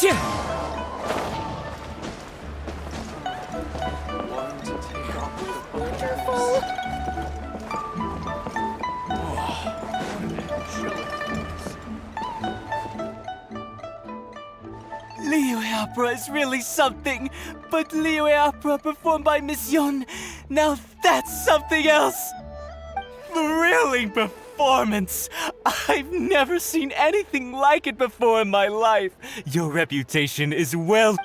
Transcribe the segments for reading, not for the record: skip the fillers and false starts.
Wonderful. Liyue Opera is really something, but Liyue Opera performed by Miss Yun, now that's something else! Thrilling performance! I've never seen anything like it before in my life. Your reputation is well...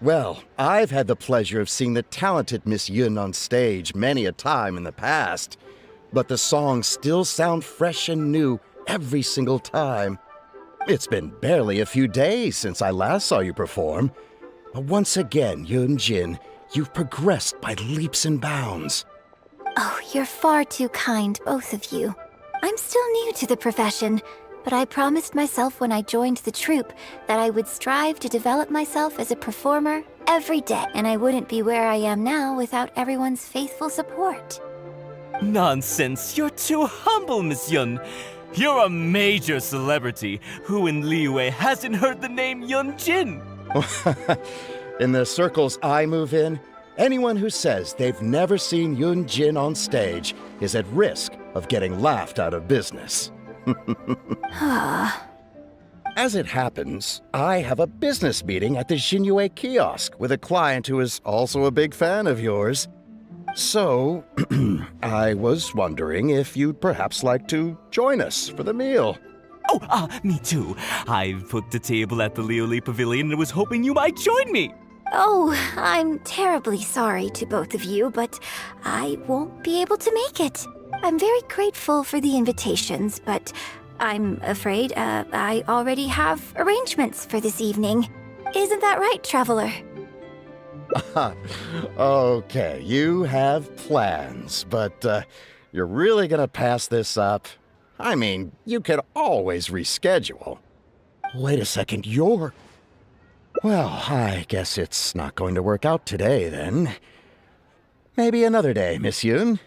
Well, I've had the pleasure of seeing the talented Miss Yun on stage many a time in the past, but the songs still sound fresh and new every single time. It's been barely a few days since I last saw you perform, but once again, Yun Jin, you've progressed by leaps and bounds. Oh, you're far too kind, both of you. I'm still new to the profession, but I promised myself when I joined the troupe that I would strive to develop myself as a performer every day, and I wouldn't be where I am now without everyone's faithful support. Nonsense, you're too humble, Miss Yun. You're a major celebrity. Who in Liyue hasn't heard the name Yun Jin? In the circles I move in, anyone who says they've never seen Yun Jin on stage is at risk of getting laughed out of business. As it happens, I have a business meeting at the Xinyu kiosk with a client who is also a big fan of yours. So, I was wondering if you'd perhaps like to join us for the meal. Oh, me too. I've booked a table at the Lioli Pavilion and was hoping you might join me. Oh, I'm terribly sorry to both of you, but I won't be able to make it. I'm very grateful for the invitations, but I'm afraid I already have arrangements for this evening. Isn't that right, Traveler? Okay, you have plans, but you're really gonna pass this up? I mean, you could always reschedule. Wait a second, you're... Well, I guess it's not going to work out today, then. Maybe another day, Miss Yun.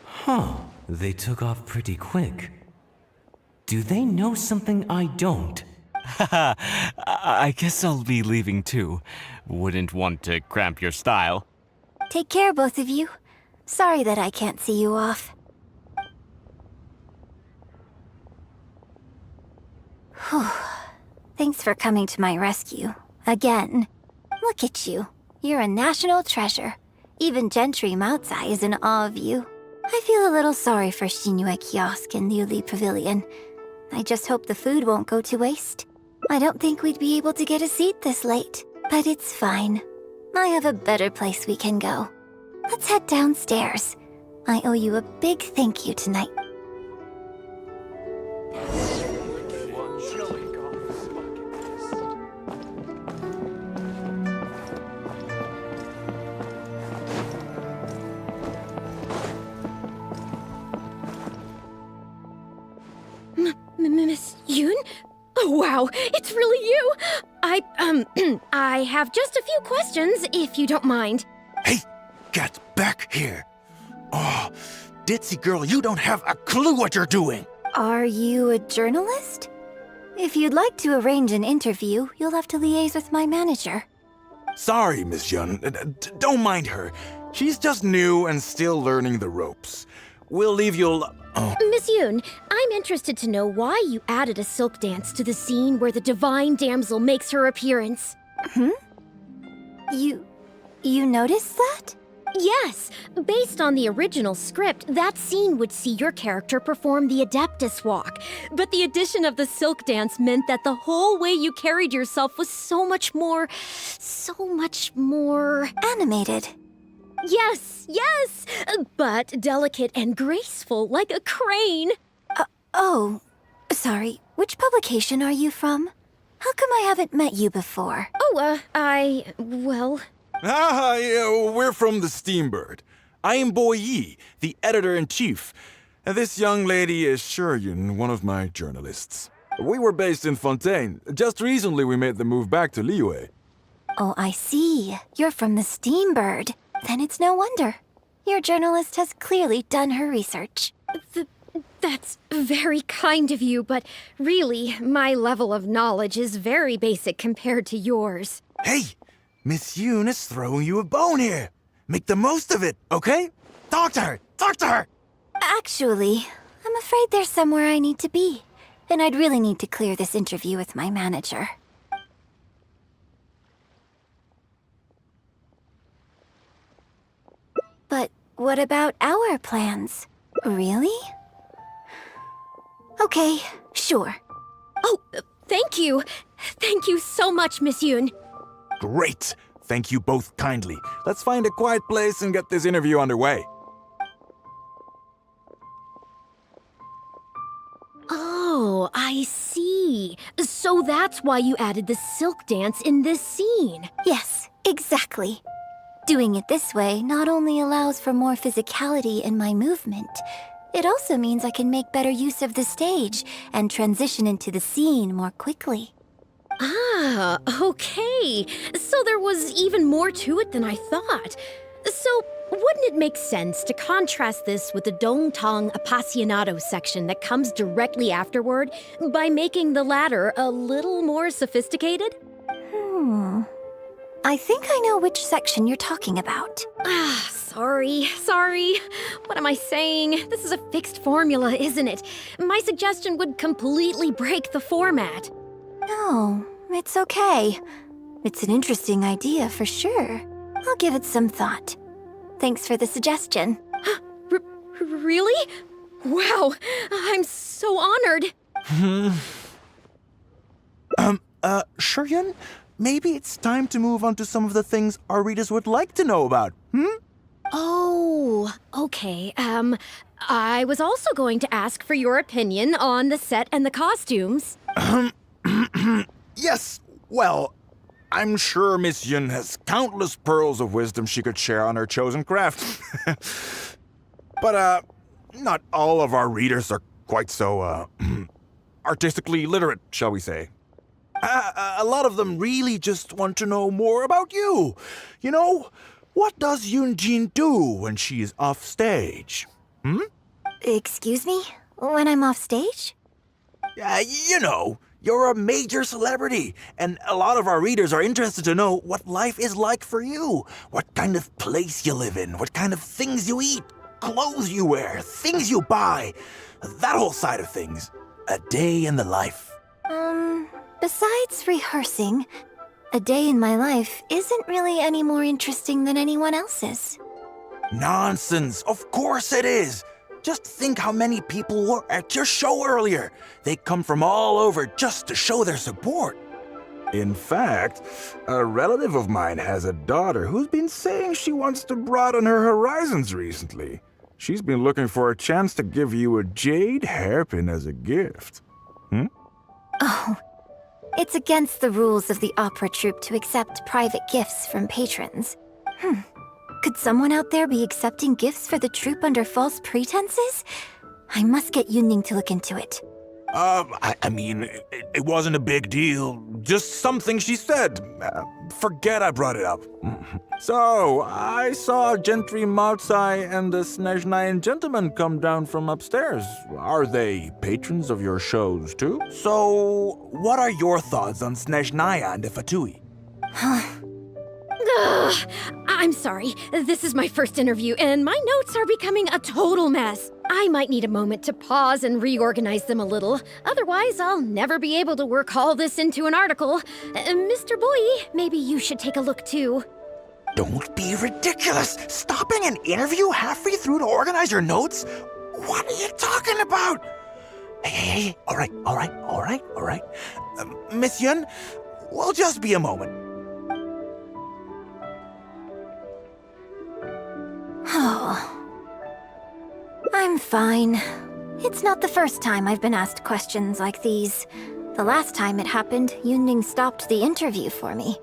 Huh, they took off pretty quick. Do they know something I don't? Haha, I guess I'll be leaving too. Wouldn't want to cramp your style. Take care, both of you. Sorry that I can't see you off. Whew. Thanks for coming to my rescue. Again. Look at you. You're a national treasure. Even Gentry Moutsai is in awe of you. I feel a little sorry for Xinyu Kiosk and Liuli Pavilion. I just hope the food won't go to waste. I don't think we'd be able to get a seat this late, but it's fine. I have a better place we can go. Let's head downstairs. I owe you a big thank you tonight. Miss Yun? Oh, wow, it's really you! I have just a few questions, if you don't mind. Hey, get back here! Oh, ditzy girl, you don't have a clue what you're doing! Are you a journalist? If you'd like to arrange an interview, you'll have to liaise with my manager. Sorry, Miss Yun. Don't mind her. She's just new and still learning the ropes. We'll leave you Miss Yun, I'm interested to know why you added a silk dance to the scene where the divine damsel makes her appearance. You noticed that? Yes, based on the original script, that scene would see your character perform the Adeptus Walk. But the addition of the silk dance meant that the whole way you carried yourself was so much more... Animated. Yes, but delicate and graceful like a crane. Oh, sorry. Which publication are you from? How come I haven't met you before? Oh, yeah, we're from the Steambird. I am Bo Yi, the editor-in-chief. And this young lady is Shuryun, one of my journalists. We were based in Fontaine. Just recently we made the move back to Liyue. Oh, I see. You're from the Steambird. Then it's no wonder. Your journalist has clearly done her research. That's very kind of you, but really, my level of knowledge is very basic compared to yours. Hey, Miss Yoon is throwing you a bone here. Make the most of it, okay? Talk to her! Talk to her! Actually, I'm afraid there's somewhere I need to be. And I'd really need to clear this interview with my manager. But what about our plans? Really? Okay, sure. Oh, thank you. Thank you so much, Miss Yoon. Great! Thank you both kindly. Let's find a quiet place and get this interview underway. Oh, I see. So that's why you added the silk dance in this scene. Yes, exactly. Doing it this way not only allows for more physicality in my movement, it also means I can make better use of the stage and transition into the scene more quickly. Ah, okay. So there was even more to it than I thought. So, wouldn't it make sense to contrast this with the Dongtong Appassionato section that comes directly afterward by making the latter a little more sophisticated? I think I know which section you're talking about. Ah, sorry. What am I saying? This is a fixed formula, isn't it? My suggestion would completely break the format. No, it's okay. It's an interesting idea for sure. I'll give it some thought. Thanks for the suggestion. Really? Wow, I'm so honored. Shuryun, maybe it's time to move on to some of the things our readers would like to know about, Oh, okay. I was also going to ask for your opinion on the set and the costumes. Yes, well, I'm sure Miss Yun has countless pearls of wisdom she could share on her chosen craft. But, not all of our readers are quite so, artistically literate, shall we say. A lot of them really just want to know more about you. You know, what does Yoonjin do when she is off stage? Excuse me? When I'm off stage? You know, you're a major celebrity, and a lot of our readers are interested to know what life is like for you. What kind of place you live in, what kind of things you eat, clothes you wear, things you buy, that whole side of things. A day in the life. Besides rehearsing, a day in my life isn't really any more interesting than anyone else's. Nonsense, of course it is. Just think how many people were at your show earlier. They come from all over just to show their support. In fact, a relative of mine has a daughter who's been saying she wants to broaden her horizons recently. She's been looking for a chance to give you a jade hairpin as a gift. Oh, it's against the rules of the opera troupe to accept private gifts from patrons. Could someone out there be accepting gifts for the troupe under false pretenses? I must get Yunning to look into it. I mean, it wasn't a big deal. Just something she said. Forget I brought it up. So, I saw Gentry Maotsai and the Snezhnayan gentleman come down from upstairs. Are they patrons of your shows, too? So, what are your thoughts on Snezhnaya and the Fatui? Ugh, I'm sorry. This is my first interview, and my notes are becoming a total mess. I might need a moment to pause and reorganize them a little. Otherwise, I'll never be able to work all this into an article. Mr. Boyi, maybe you should take a look too. Don't be ridiculous! Stopping an interview halfway through to organize your notes? What are you talking about? Hey, all right. Miss Yun, we'll just be a moment. Oh. I'm fine. It's not the first time I've been asked questions like these. The last time it happened, Yunning stopped the interview for me.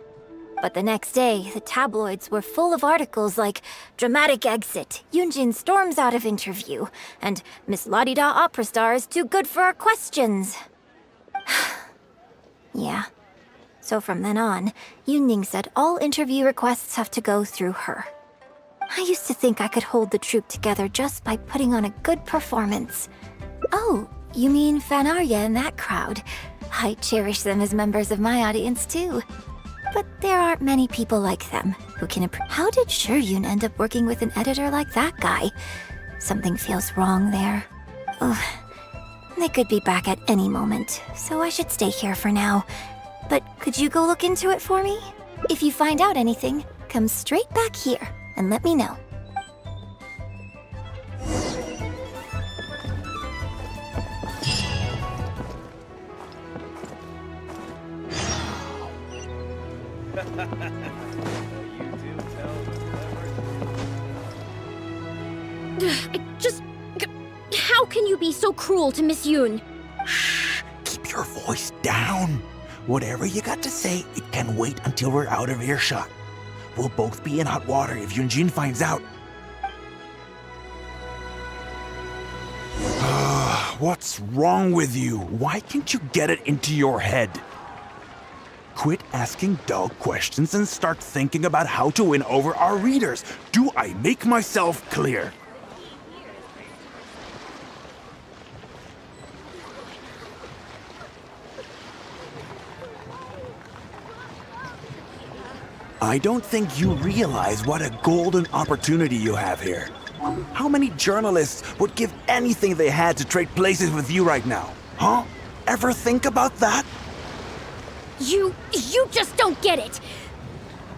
But the next day, the tabloids were full of articles like "Dramatic Exit, Yunjin storms out of interview," and "Miss La-di-da opera star is too good for our questions." Yeah. So from then on, Yunning said all interview requests have to go through her. I used to think I could hold the troupe together just by putting on a good performance. Oh, you mean Fan Arya and that crowd. I cherish them as members of my audience too. But there aren't many people like them who can How did Shuryun end up working with an editor like that guy? Something feels wrong there. Ugh. They could be back at any moment, so I should stay here for now. But could you go look into it for me? If you find out anything, come straight back here and let me know. How can you be so cruel to Miss Yoon? Shh, keep your voice down. Whatever you got to say, it can wait until we're out of earshot. We'll both be in hot water if Yunjin finds out. What's wrong with you? Why can't you get it into your head? Quit asking dull questions and start thinking about how to win over our readers. Do I make myself clear? I don't think you realize what a golden opportunity you have here. How many journalists would give anything they had to trade places with you right now? Huh? Ever think about that? You just don't get it.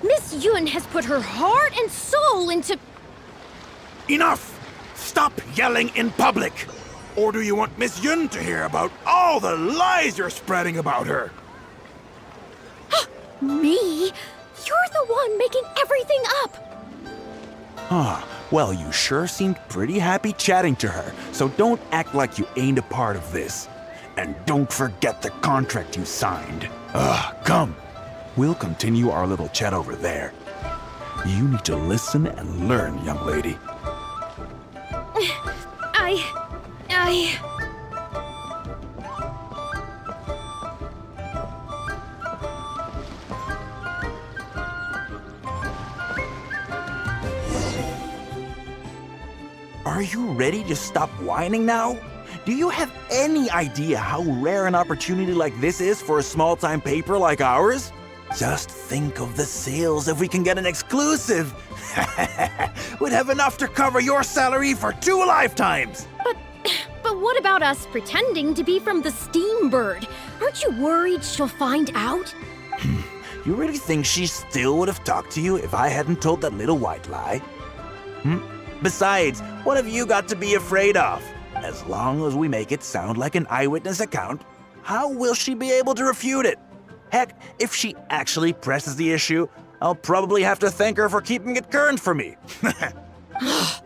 Miss Yoon has put her heart and soul into... Enough! Stop yelling in public! Or do you want Miss Yun to hear about all the lies you're spreading about her? Me? You're the one making everything up! Well, you sure seemed pretty happy chatting to her, so don't act like you ain't a part of this. And don't forget the contract you signed. Come. We'll continue our little chat over there. You need to listen and learn, young lady. Are you ready to stop whining now? Do you have any idea how rare an opportunity like this is for a small-time paper like ours? Just think of the sales if we can get an exclusive. We'd have enough to cover your salary for 2 lifetimes. But what about us pretending to be from the Steambird? Aren't you worried she'll find out? You really think she still would have talked to you if I hadn't told that little white lie? Besides, what have you got to be afraid of? As long as we make it sound like an eyewitness account, how will she be able to refute it? Heck, if she actually presses the issue, I'll probably have to thank her for keeping it current for me.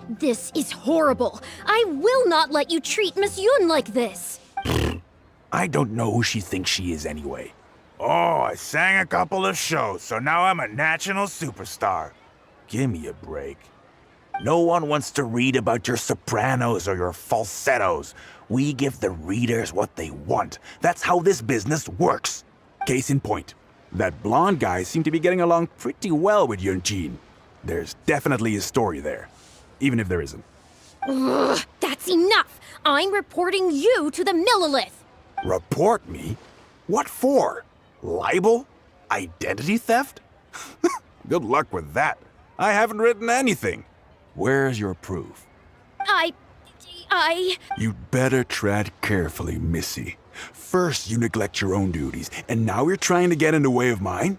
This is horrible. I will not let you treat Miss Yoon like this. I don't know who she thinks she is anyway. Oh, I sang a couple of shows, so now I'm a national superstar. Give me a break. No one wants to read about your sopranos or your falsettos. We give the readers what they want. That's how this business works. Case in point, that blonde guy seemed to be getting along pretty well with Yunjin. There's definitely a story there, even if there isn't. Ugh, that's enough. I'm reporting you to the Millilith. Report me? What for? Libel? Identity theft? Good luck with that. I haven't written anything. Where's your proof? You'd better tread carefully, Missy. First, you neglect your own duties, and now you're trying to get in the way of mine?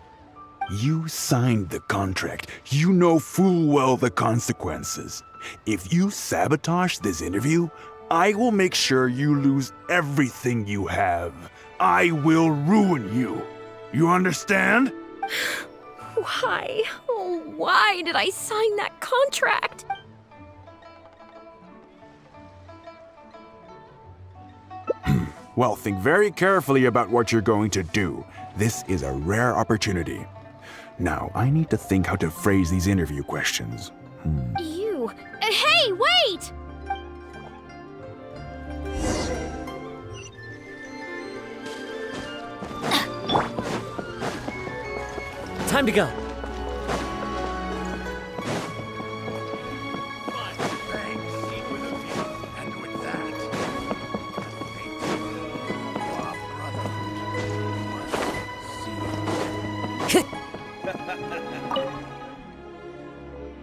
You signed the contract. You know full well the consequences. If you sabotage this interview, I will make sure you lose everything you have. I will ruin you. You understand? Why? Oh, why did I sign that contract? Well, think very carefully about what you're going to do. This is a rare opportunity. Now, I need to think how to phrase these interview questions. You. Hey, wait! Time to go.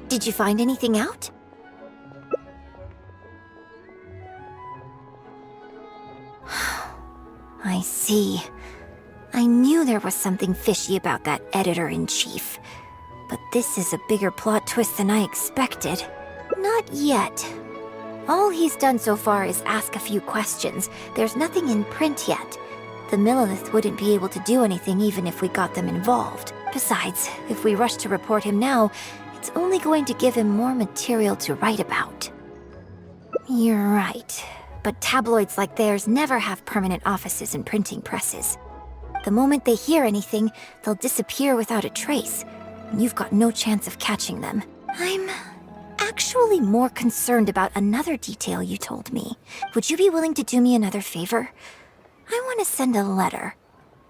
Did you find anything out? I see. I knew there was something fishy about that editor-in-chief. But this is a bigger plot twist than I expected. Not yet. All he's done so far is ask a few questions. There's nothing in print yet. The Millilith wouldn't be able to do anything even if we got them involved. Besides, if we rush to report him now, it's only going to give him more material to write about. You're right. But tabloids like theirs never have permanent offices and printing presses. The moment they hear anything, they'll disappear without a trace. And you've got no chance of catching them. I'm actually more concerned about another detail you told me. Would you be willing to do me another favor? I want to send a letter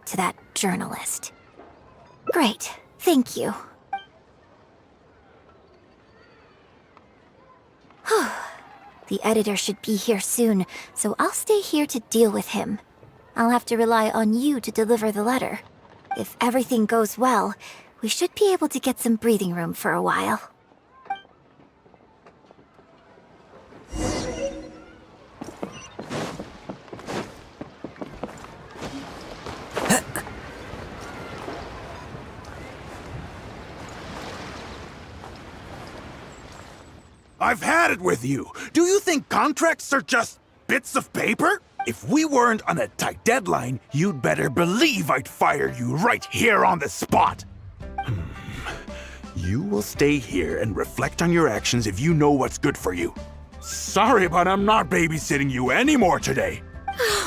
to that journalist. Great. Thank you. The editor should be here soon, so I'll stay here to deal with him. I'll have to rely on you to deliver the letter. If everything goes well, we should be able to get some breathing room for a while. I've had it with you. Do you think contracts are just bits of paper? If we weren't on a tight deadline, you'd better believe I'd fire you right here on the spot. You will stay here and reflect on your actions if you know what's good for you. Sorry, but I'm not babysitting you anymore today.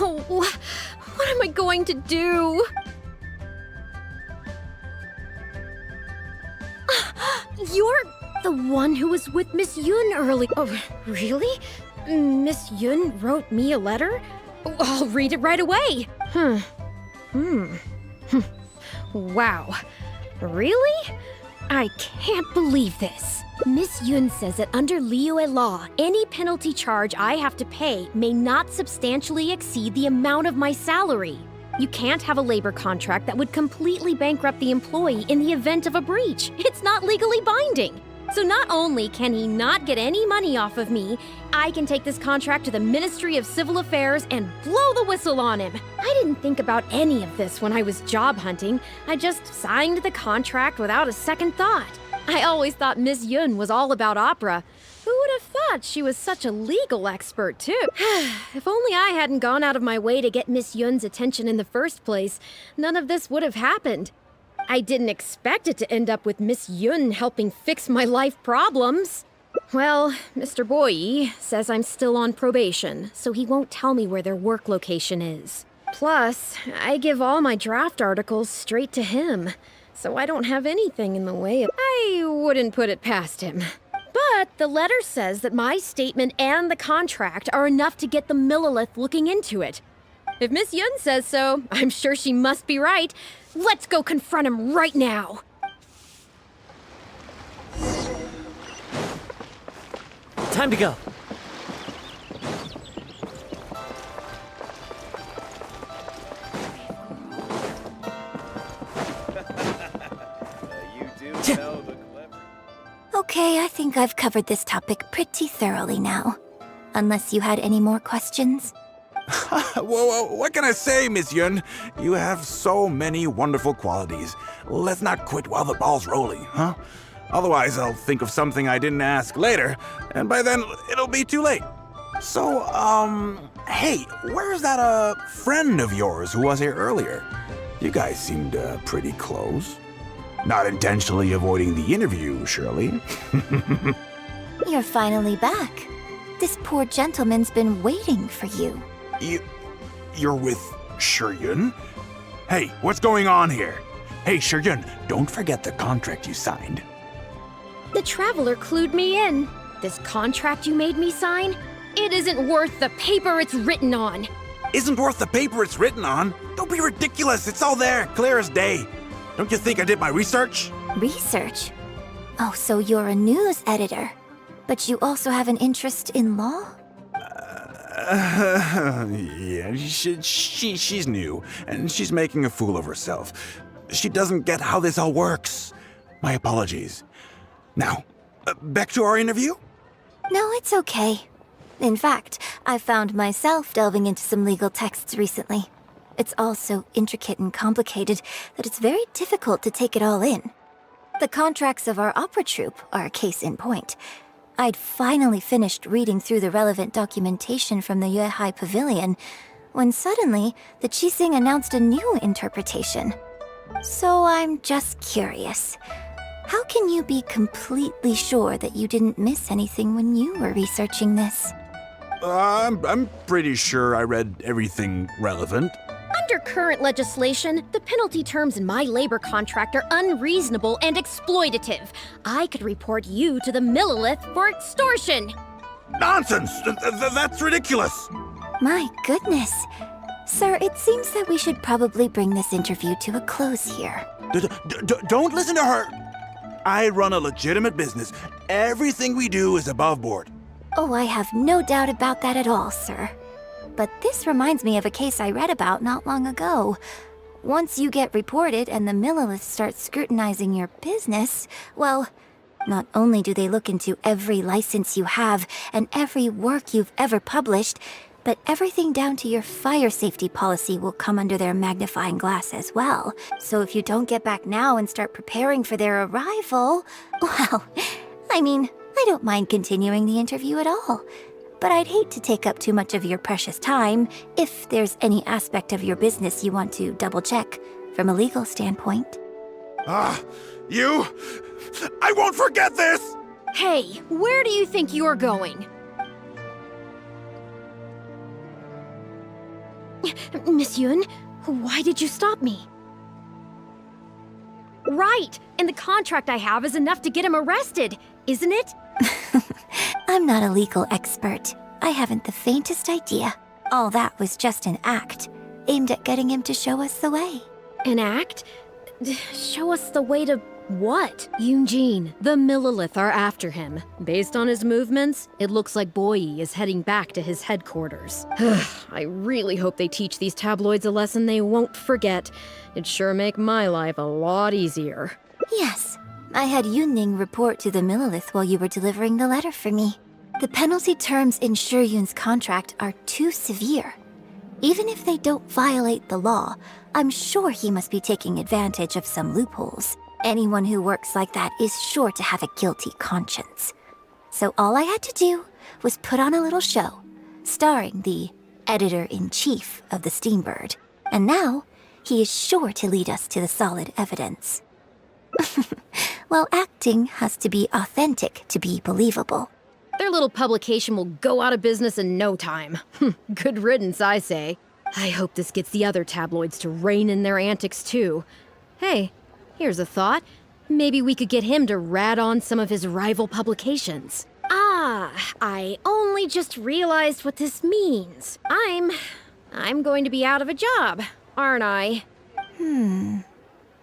Oh, what am I going to do? You're the one who was with Miss Yun early. Oh, really? Miss Yun wrote me a letter? Oh, I'll read it right away. Wow. Really? I can't believe this. Miss Yun says that under Liyue law, any penalty charge I have to pay may not substantially exceed the amount of my salary. You can't have a labor contract that would completely bankrupt the employee in the event of a breach. It's not legally binding. So not only can he not get any money off of me, I can take this contract to the Ministry of Civil Affairs and blow the whistle on him. I didn't think about any of this when I was job hunting. I just signed the contract without a second thought. I always thought Miss Yun was all about opera. Who would have thought she was such a legal expert, too? If only I hadn't gone out of my way to get Miss Yun's attention in the first place, none of this would have happened. I didn't expect it to end up with Miss Yun helping fix my life problems. Well, Mr. Boyi says I'm still on probation, so he won't tell me where their work location is. Plus, I give all my draft articles straight to him, so I don't have anything in the way of... I wouldn't put it past him. But the letter says that my statement and the contract are enough to get the Millilith looking into it. If Miss Yun says so, I'm sure she must be right. Let's go confront him right now. Time to go. Okay, I think I've covered this topic pretty thoroughly now. Unless you had any more questions? Whoa, what can I say, Miss Yun? You have so many wonderful qualities. Let's not quit while the ball's rolling, huh? Otherwise, I'll think of something I didn't ask later, and by then, it'll be too late. So, hey, where's that, friend of yours who was here earlier? You guys seemed, pretty close. Not intentionally avoiding the interview, surely. You're finally back. This poor gentleman's been waiting for you. You're with Shiyun? Hey, what's going on here? Hey, Shiyun, don't forget the contract you signed. The Traveler clued me in. This contract you made me sign? It isn't worth the paper it's written on. Isn't worth the paper it's written on? Don't be ridiculous. It's all there, clear as day. Don't you think I did my research? Research? Oh, so you're a news editor. But you also have an interest in law? Yeah, she's new, and she's making a fool of herself. She doesn't get how this all works. My apologies. Now, back to our interview? No, it's okay. In fact, I found myself delving into some legal texts recently. It's all so intricate and complicated that it's very difficult to take it all in. The contracts of our opera troupe are a case in point. I'd finally finished reading through the relevant documentation from the Yuehai Pavilion when suddenly the Qixing announced a new interpretation. So I'm just curious. How can you be completely sure that you didn't miss anything when you were researching this? I'm pretty sure I read everything relevant. Under current legislation, the penalty terms in my labor contract are unreasonable and exploitative. I could report you to the Millilith for extortion. Nonsense! That's ridiculous! My goodness. Sir, it seems that we should probably bring this interview to a close here. Don't listen to her! I run a legitimate business. Everything we do is above board. Oh, I have no doubt about that at all, sir. But this reminds me of a case I read about not long ago. Once you get reported and the Millilith starts scrutinizing your business, well, not only do they look into every license you have and every work you've ever published, but everything down to your fire safety policy will come under their magnifying glass as well. So if you don't get back now and start preparing for their arrival, well, I mean, I don't mind continuing the interview at all. But I'd hate to take up too much of your precious time if there's any aspect of your business you want to double-check from a legal standpoint. You? I won't forget this! Hey, where do you think you're going? Miss Yun, why did you stop me? Right, and the contract I have is enough to get him arrested, isn't it? I'm not a legal expert. I haven't the faintest idea. All that was just an act, aimed at getting him to show us the way. An act? Show us the way to what? Yunjin, the Millilith are after him. Based on his movements, it looks like Boyi is heading back to his headquarters. I really hope they teach these tabloids a lesson they won't forget. It'd sure make my life a lot easier. Yes, I had Yunning report to the Millilith while you were delivering the letter for me. The penalty terms in Shiyun's contract are too severe. Even if they don't violate the law, I'm sure he must be taking advantage of some loopholes. Anyone who works like that is sure to have a guilty conscience. So all I had to do was put on a little show, starring the editor-in-chief of the Steambird. And now, he is sure to lead us to the solid evidence. Well, acting has to be authentic to be believable. Their little publication will go out of business in no time. Good riddance, I say. I hope this gets the other tabloids to rein in their antics too. Hey, here's a thought. Maybe we could get him to rat on some of his rival publications. Ah, I only just realized what this means. I'm going to be out of a job, aren't I?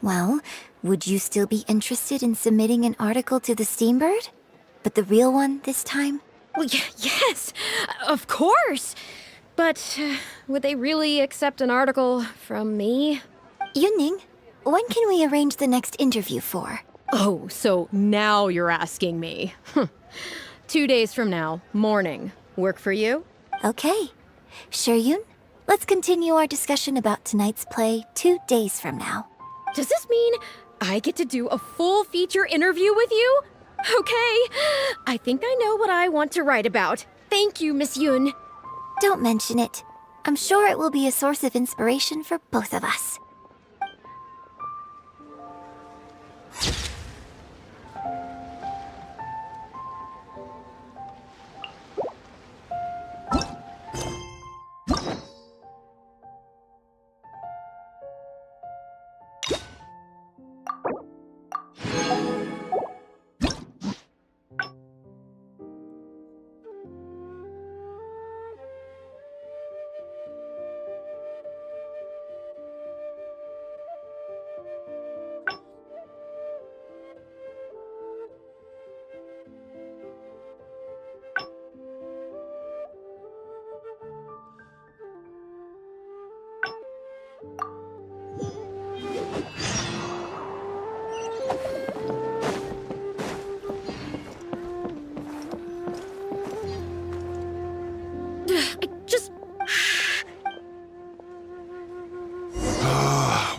Well, would you still be interested in submitting an article to the Steambird? But the real one this time? Well, yes, of course. But would they really accept an article from me? Yunning, when can we arrange the next interview for? Oh, so now you're asking me. 2 days from now, morning. Work for you? Okay. Shiyun, let's continue our discussion about tonight's play 2 days from now. Does this mean I get to do a full feature interview with you? Okay, I think I know what I want to write about. Thank you, Miss Yun. Don't mention it. I'm sure it will be a source of inspiration for both of us.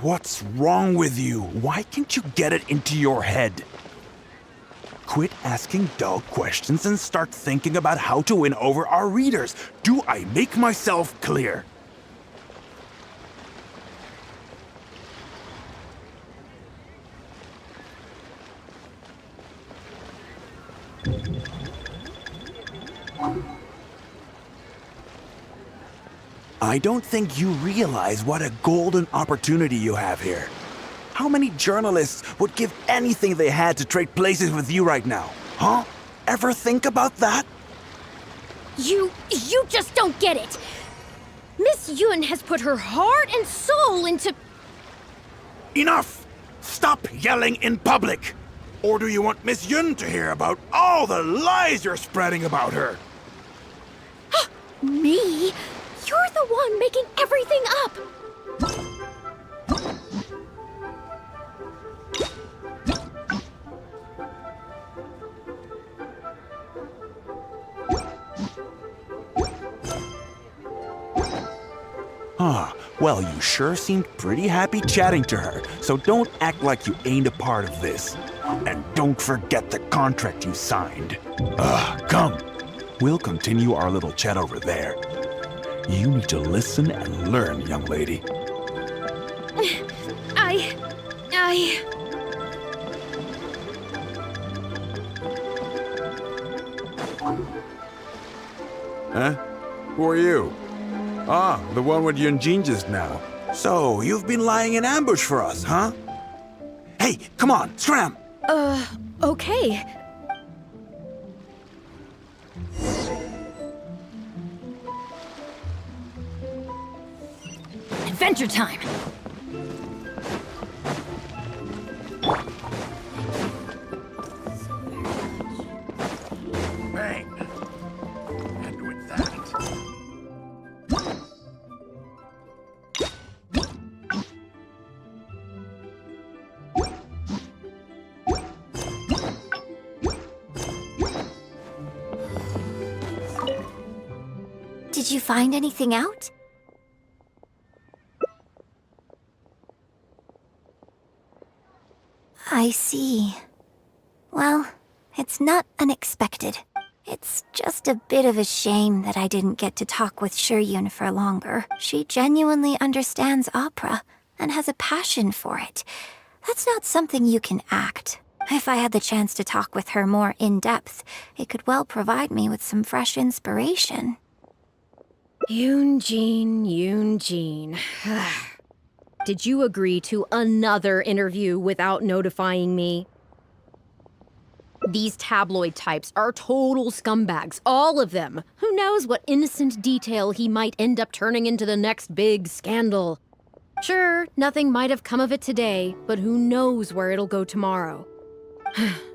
What's wrong with you? Why can't you get it into your head? Quit asking dull questions and start thinking about how to win over our readers. Do I make myself clear? I don't think you realize what a golden opportunity you have here. How many journalists would give anything they had to trade places with you right now? Huh? Ever think about that? You just don't get it. Miss Yun has put her heart and soul into... Enough! Stop yelling in public! Or do you want Miss Yun to hear about all the lies you're spreading about her? Me? You're the one making everything up! Well, you sure seemed pretty happy chatting to her, so don't act like you ain't a part of this. And don't forget the contract you signed. Come. We'll continue our little chat over there. You need to listen and learn, young lady. Huh? Who are you? Ah, the one with Yunjin just now. So, you've been lying in ambush for us, huh? Hey, come on, scram! Okay. Adventure time! Bang! And with that... Did you find anything out? I see. Well, it's not unexpected. It's just a bit of a shame that I didn't get to talk with Shiryun for longer. She genuinely understands opera and has a passion for it. That's not something you can act. If I had the chance to talk with her more in depth, it could well provide me with some fresh inspiration. Yunjin. Did you agree to another interview without notifying me? These tabloid types are total scumbags, all of them. Who knows what innocent detail he might end up turning into the next big scandal. Sure, nothing might have come of it today, but who knows where it'll go tomorrow.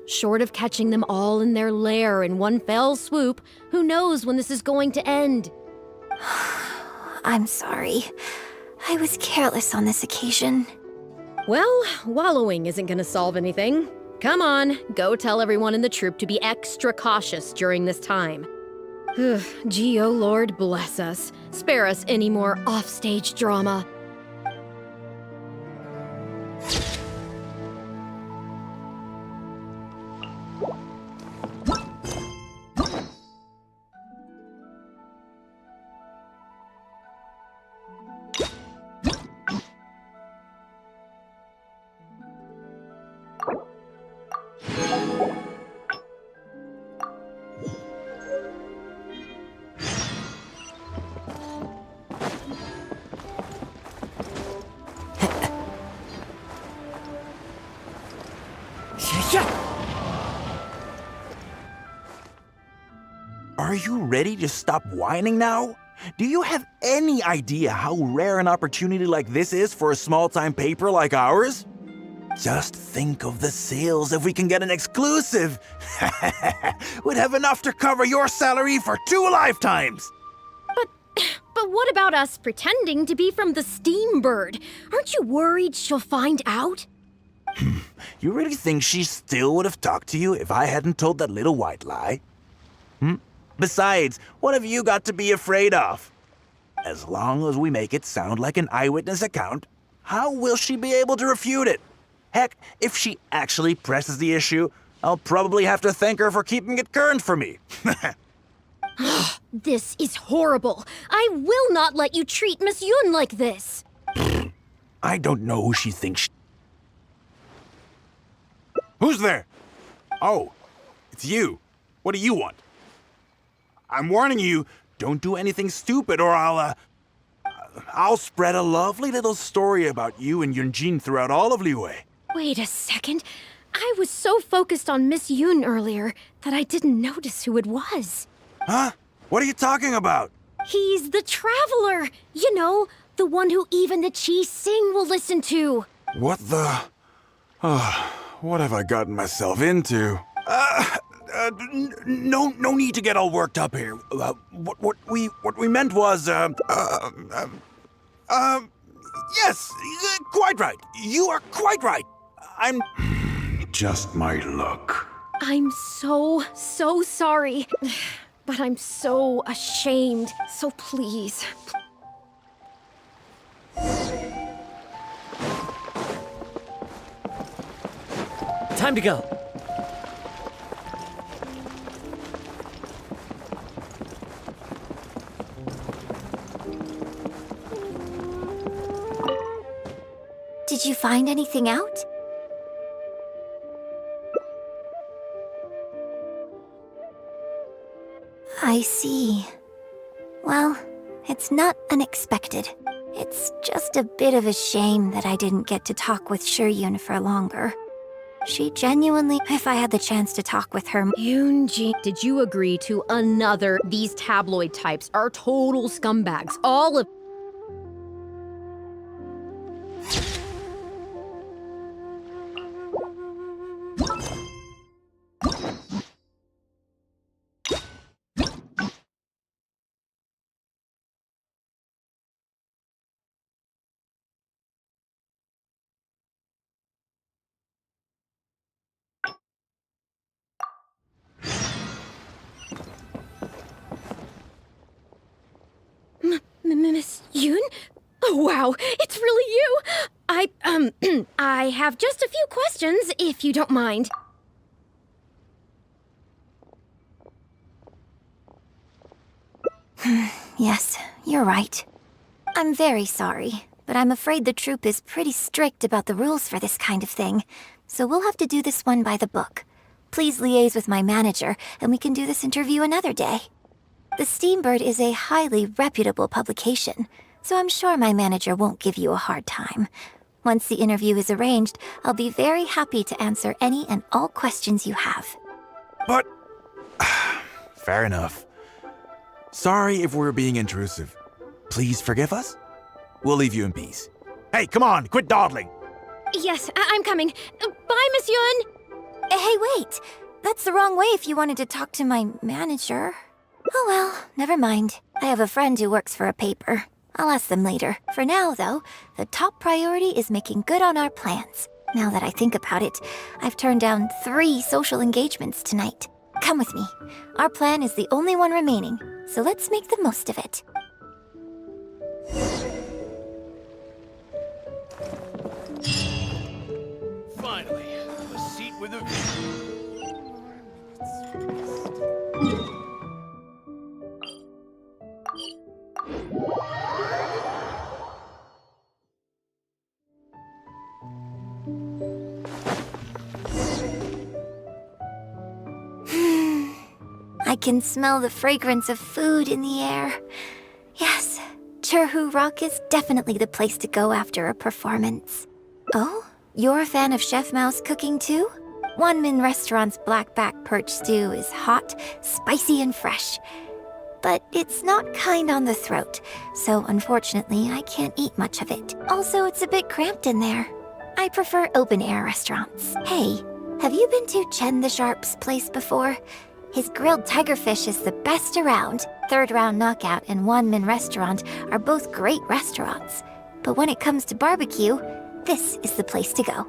Short of catching them all in their lair in one fell swoop, who knows when this is going to end? I'm sorry. I was careless on this occasion. Well, wallowing isn't gonna solve anything. Come on, go tell everyone in the troupe to be extra cautious during this time. Gee, oh Lord, bless us. Spare us any more offstage drama. Are you ready to stop whining now? Do you have any idea how rare an opportunity like this is for a small-time paper like ours? Just think of the sales if we can get an exclusive. We'd have enough to cover your salary for 2 lifetimes. But what about us pretending to be from the Steambird? Aren't you worried she'll find out? You really think she still would have talked to you if I hadn't told that little white lie? Besides, what have you got to be afraid of? As long as we make it sound like an eyewitness account, how will she be able to refute it? Heck, if she actually presses the issue, I'll probably have to thank her for keeping it current for me. This is horrible. I will not let you treat Miss Yun like this. I don't know who she thinks Who's there? Oh, it's you. What do you want? I'm warning you, don't do anything stupid or I'll spread a lovely little story about you and Yunjin throughout all of Liyue. Wait a second. I was so focused on Miss Yun earlier that I didn't notice who it was. Huh? What are you talking about? He's the Traveler. You know, the one who even the Chi Sing will listen to. What the... what have I gotten myself into? No need to get all worked up here. What we meant was, yes, quite right. You are quite right. I'm... Just my luck. I'm so sorry. But I'm so ashamed. So please. Time to go. Did you find anything out? I see. Well, it's not unexpected. It's just a bit of a shame that I didn't get to talk with Shiyun for longer. She genuinely, if I had the chance to talk with her... Yoonji, did you agree to another? These tabloid types are total scumbags. All of... Miss Yun? Oh, wow, it's really you! I have just a few questions, if you don't mind. Yes, you're right. I'm very sorry, but I'm afraid the troupe is pretty strict about the rules for this kind of thing, so we'll have to do this one by the book. Please liaise with my manager, and we can do this interview another day. The Steambird is a highly reputable publication, so I'm sure my manager won't give you a hard time. Once the interview is arranged, I'll be very happy to answer any and all questions you have. But... fair enough. Sorry if we're being intrusive. Please forgive us. We'll leave you in peace. Hey, come on, quit dawdling. Yes, I'm coming. Bye, Miss Yun! Hey, wait! That's the wrong way if you wanted to talk to my manager. Oh well, never mind. I have a friend who works for a paper. I'll ask them later. For now, though, the top priority is making good on our plans. Now that I think about it, I've turned down 3 social engagements tonight. Come with me. Our plan is the only one remaining, so let's make the most of it. Finally, a seat with a view. I can smell the fragrance of food in the air. Yes, Churhu Rock is definitely the place to go after a performance. Oh, you're a fan of Chef Mao's cooking too? Wanmin Restaurant's blackback perch stew is hot, spicy, and fresh. But it's not kind on the throat, so unfortunately I can't eat much of it. Also, it's a bit cramped in there. I prefer open-air restaurants. Hey, have you been to Chen the Sharp's place before? His grilled tigerfish is the best around. Third Round Knockout and Wanmin Restaurant are both great restaurants. But when it comes to barbecue, this is the place to go.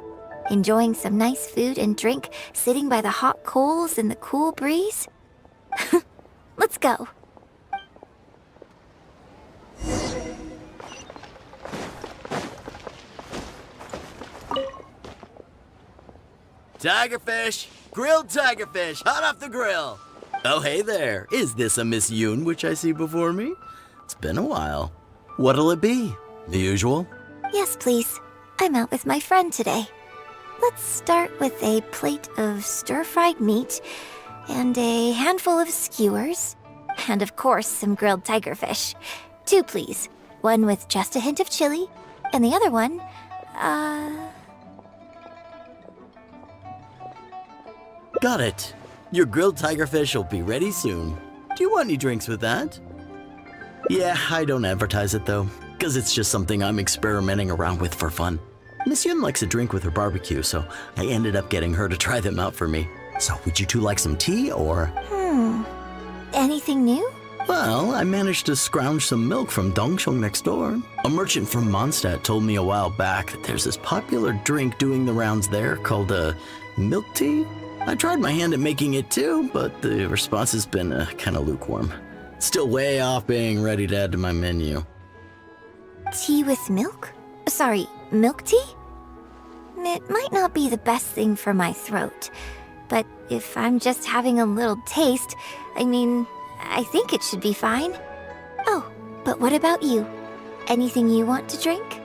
Enjoying some nice food and drink, sitting by the hot coals in the cool breeze? Let's go. Tigerfish! Grilled tigerfish, hot off the grill! Oh, hey there. Is this a Miss Yoon which I see before me? It's been a while. What'll it be? The usual? Yes, please. I'm out with my friend today. Let's start with a plate of stir-fried meat and a handful of skewers. And of course, some grilled tigerfish. 2, please. One with just a hint of chili, and the other one, Got it. Your grilled tigerfish will be ready soon. Do you want any drinks with that? Yeah, I don't advertise it though, because it's just something I'm experimenting around with for fun. Miss Yun likes a drink with her barbecue, so I ended up getting her to try them out for me. So would you two like some tea, or? Anything new? Well, I managed to scrounge some milk from Dongcheng next door. A merchant from Mondstadt told me a while back that there's this popular drink doing the rounds there called milk tea. I tried my hand at making it too, but the response has been kind of lukewarm. Still way off being ready to add to my menu. Tea with milk? Sorry, milk tea? It might not be the best thing for my throat, but if I'm just having a little taste, I think it should be fine. Oh, but what about you? Anything you want to drink?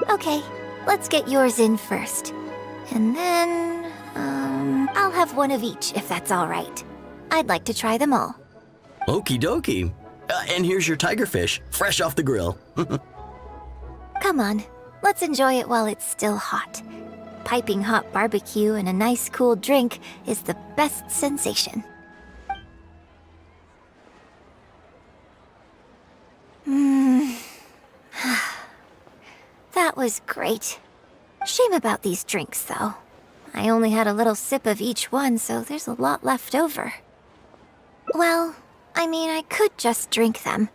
Okay, let's get yours in first. And then, I'll have one of each if that's all right. I'd like to try them all. Okie dokie. And here's your tigerfish, fresh off the grill. Come on, let's enjoy it while it's still hot. Piping hot barbecue and a nice cool drink is the best sensation. That was great. Shame about these drinks, though. I only had a little sip of each one, so there's a lot left over. Well, I could just drink them,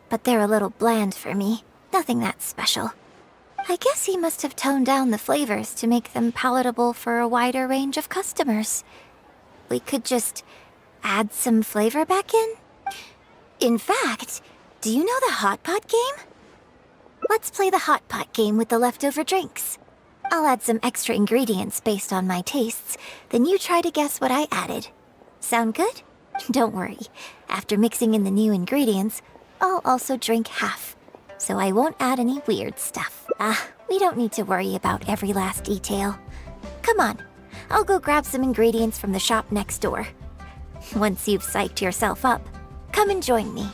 but they're a little bland for me. Nothing that special. I guess he must have toned down the flavors to make them palatable for a wider range of customers. We could just add some flavor back in? In fact, do you know the hot pot game? Let's play the hot pot game with the leftover drinks. I'll add some extra ingredients based on my tastes, then you try to guess what I added. Sound good? Don't worry. After mixing in the new ingredients, I'll also drink half, so I won't add any weird stuff. We don't need to worry about every last detail. Come on, I'll go grab some ingredients from the shop next door. Once you've psyched yourself up, come and join me.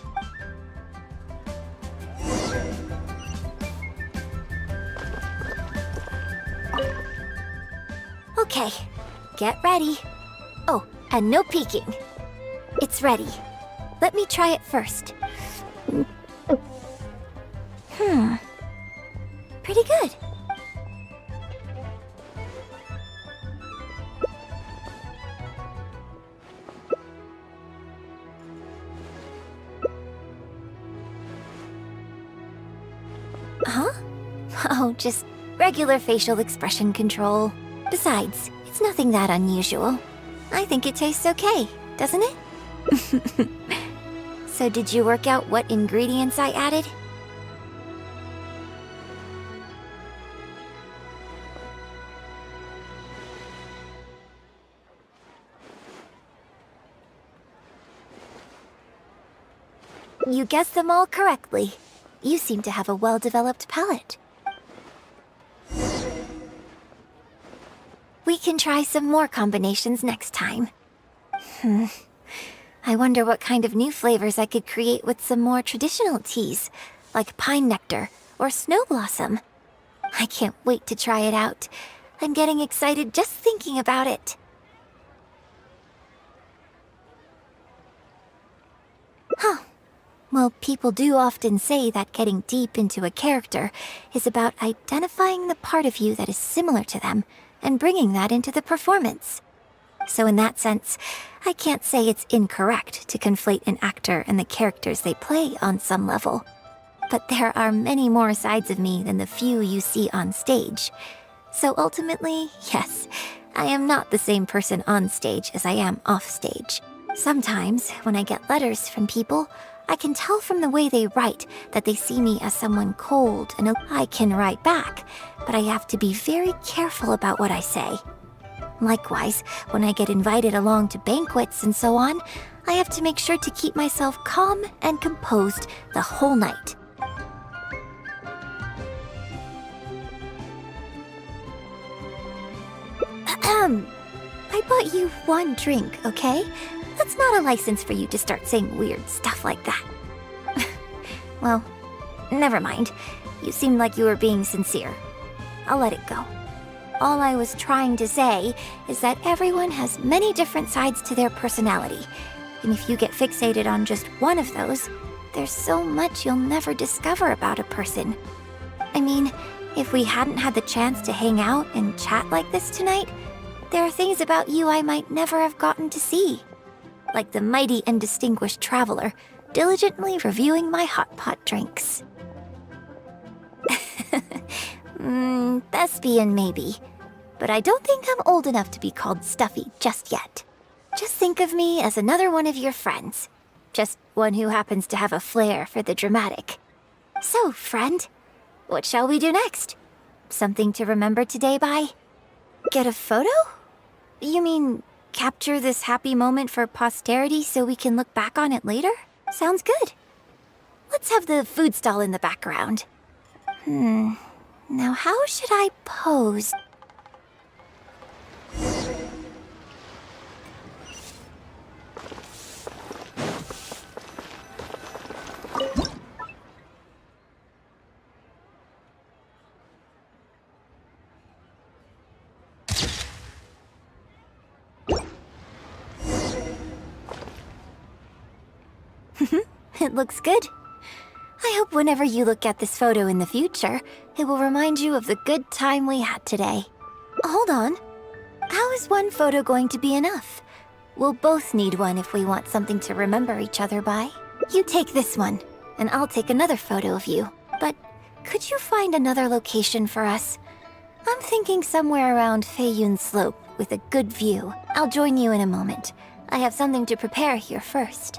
Okay, get ready. Oh, and no peeking. It's ready. Let me try it first. Pretty good. Huh? Oh, just regular facial expression control. Besides, it's nothing that unusual. I think it tastes okay, doesn't it? So did you work out what ingredients I added? You guessed them all correctly. You seem to have a well-developed palate. We can try some more combinations next time. I wonder what kind of new flavors I could create with some more traditional teas, like pine nectar or snow blossom. I can't wait to try it out. I'm getting excited just thinking about it. Huh. Well, people do often say that getting deep into a character is about identifying the part of you that is similar to them and bringing that into the performance. So in that sense, I can't say it's incorrect to conflate an actor and the characters they play on some level. But there are many more sides of me than the few you see on stage. So ultimately, yes, I am not the same person on stage as I am off stage. Sometimes, when I get letters from people, I can tell from the way they write that they see me as someone cold, and I can write back, but I have to be very careful about what I say. Likewise, when I get invited along to banquets and so on, I have to make sure to keep myself calm and composed the whole night. I bought you one drink, okay? That's not a license for you to start saying weird stuff like that. Well, never mind. You seemed like you were being sincere. I'll let it go. All I was trying to say is that everyone has many different sides to their personality. And if you get fixated on just one of those, there's so much you'll never discover about a person. I mean, if we hadn't had the chance to hang out and chat like this tonight, there are things about you I might never have gotten to see. Like the mighty and distinguished traveler, diligently reviewing my hot pot drinks. Thespian maybe, but I don't think I'm old enough to be called stuffy just yet. Just think of me as another one of your friends. Just one who happens to have a flair for the dramatic. So, friend, what shall we do next? Something to remember today by? Get a photo? You mean capture this happy moment for posterity so we can look back on it later? Sounds good. Let's have the food stall in the background. Now how should I pose? It looks good. I hope whenever you look at this photo in the future, it will remind you of the good time we had today. Hold on. How is one photo going to be enough? We'll both need one if we want something to remember each other by. You take this one, and I'll take another photo of you. But could you find another location for us? I'm thinking somewhere around Feiyun Slope with a good view. I'll join you in a moment. I have something to prepare here first.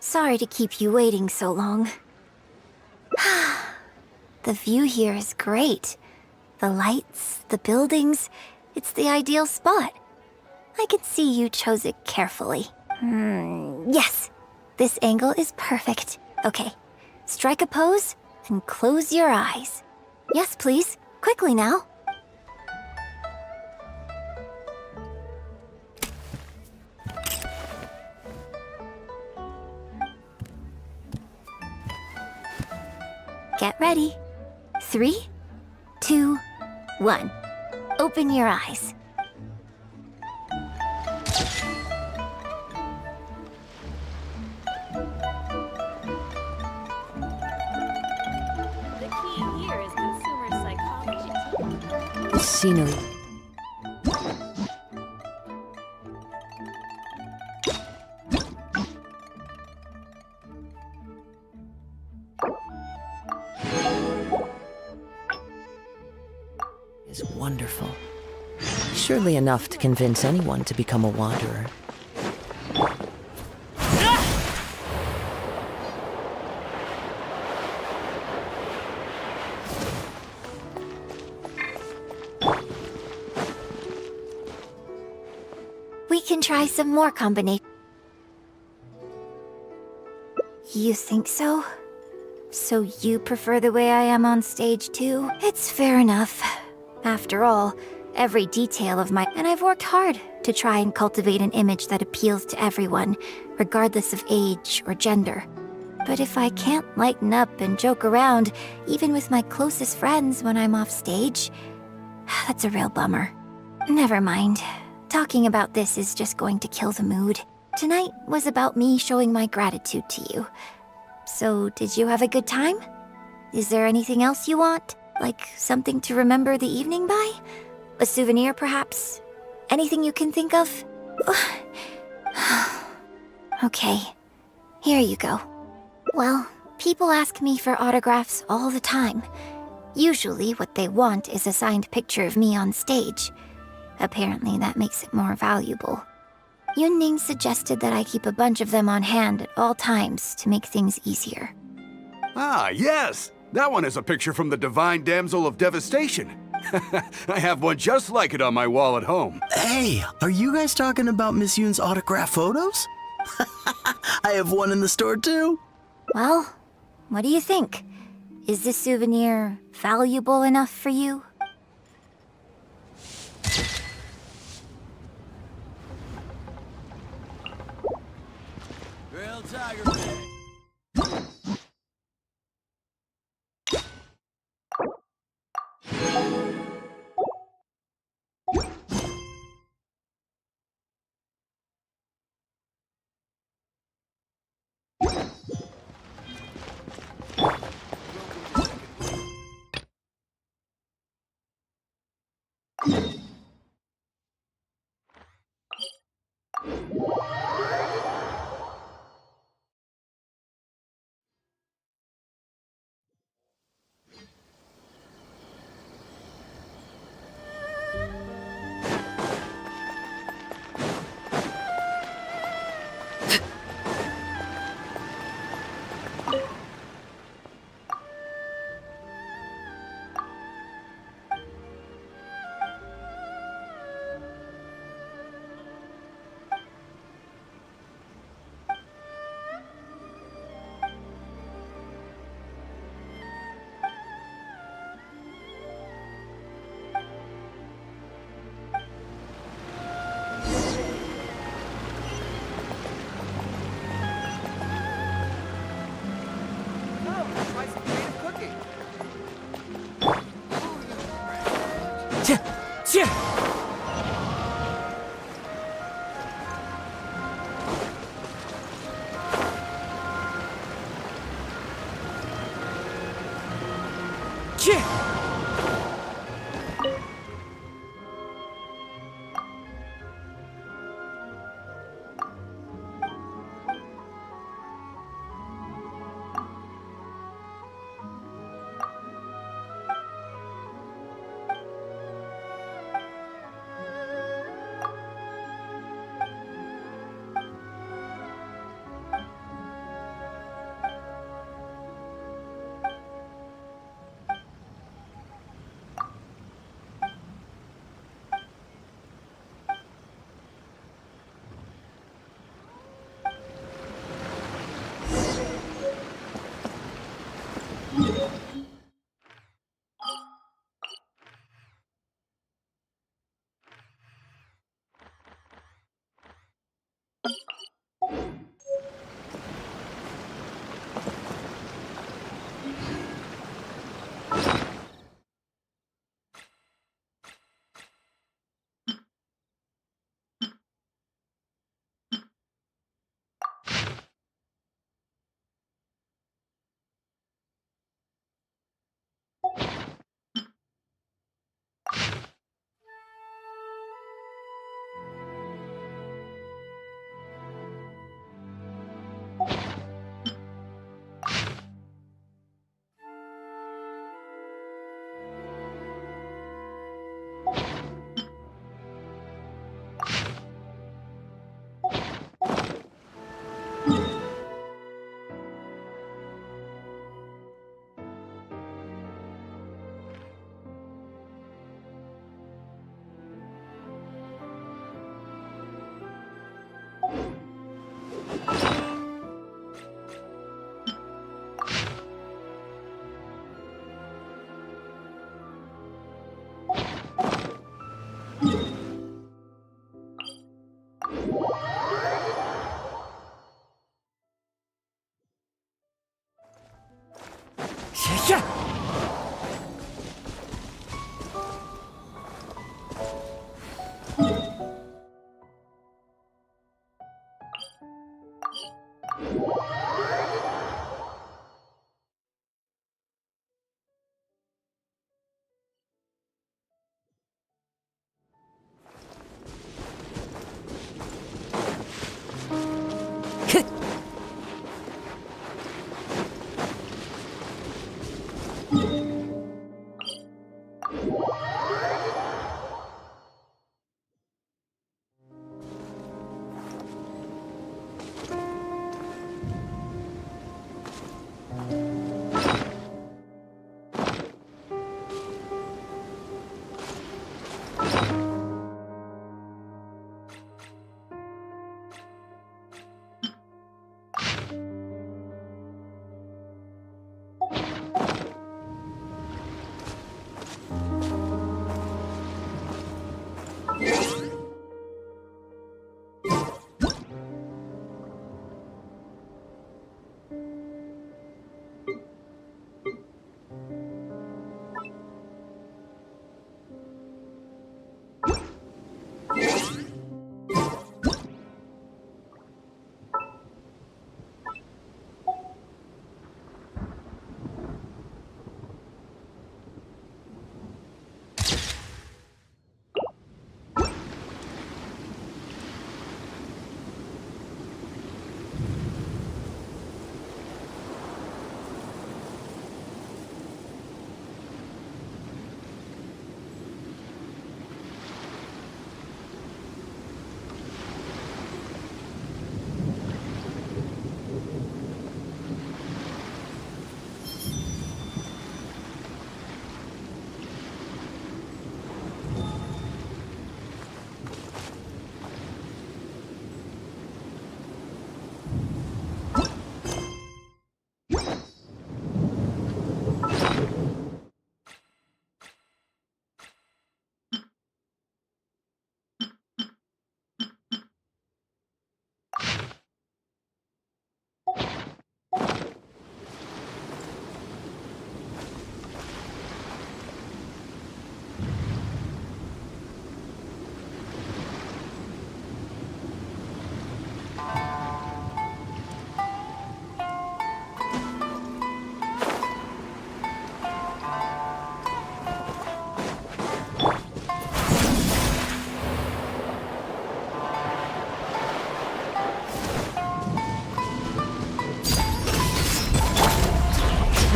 Sorry to keep you waiting so long. The view here is great. The lights, the buildings, it's the ideal spot. I can see you chose it carefully. Yes, this angle is perfect. Okay, strike a pose and close your eyes. Yes, please, quickly now. Get ready. 3, 2, 1. Open your eyes. The key here is consumer psychology. Scenery. Is wonderful. Surely enough to convince anyone to become a wanderer. We can try some more combinations. You think so? So you prefer the way I am on stage too? It's fair enough. After all, every detail of and I've worked hard to try and cultivate an image that appeals to everyone, regardless of age or gender. But if I can't lighten up and joke around, even with my closest friends when I'm off stage, that's a real bummer. Never mind. Talking about this is just going to kill the mood. Tonight was about me showing my gratitude to you. So, did you have a good time? Is there anything else you want? Like something to remember the evening by? A souvenir, perhaps? Anything you can think of? Okay, here you go. Well, people ask me for autographs all the time. Usually what they want is a signed picture of me on stage. Apparently that makes it more valuable. Yunning suggested that I keep a bunch of them on hand at all times to make things easier. Ah, yes! That one is a picture from the Divine Damsel of Devastation. I have one just like it on my wall at home. Hey, are you guys talking about Miss Yoon's autograph photos? I have one in the store too. Well, what do you think? Is this souvenir valuable enough for you? Real tiger fan.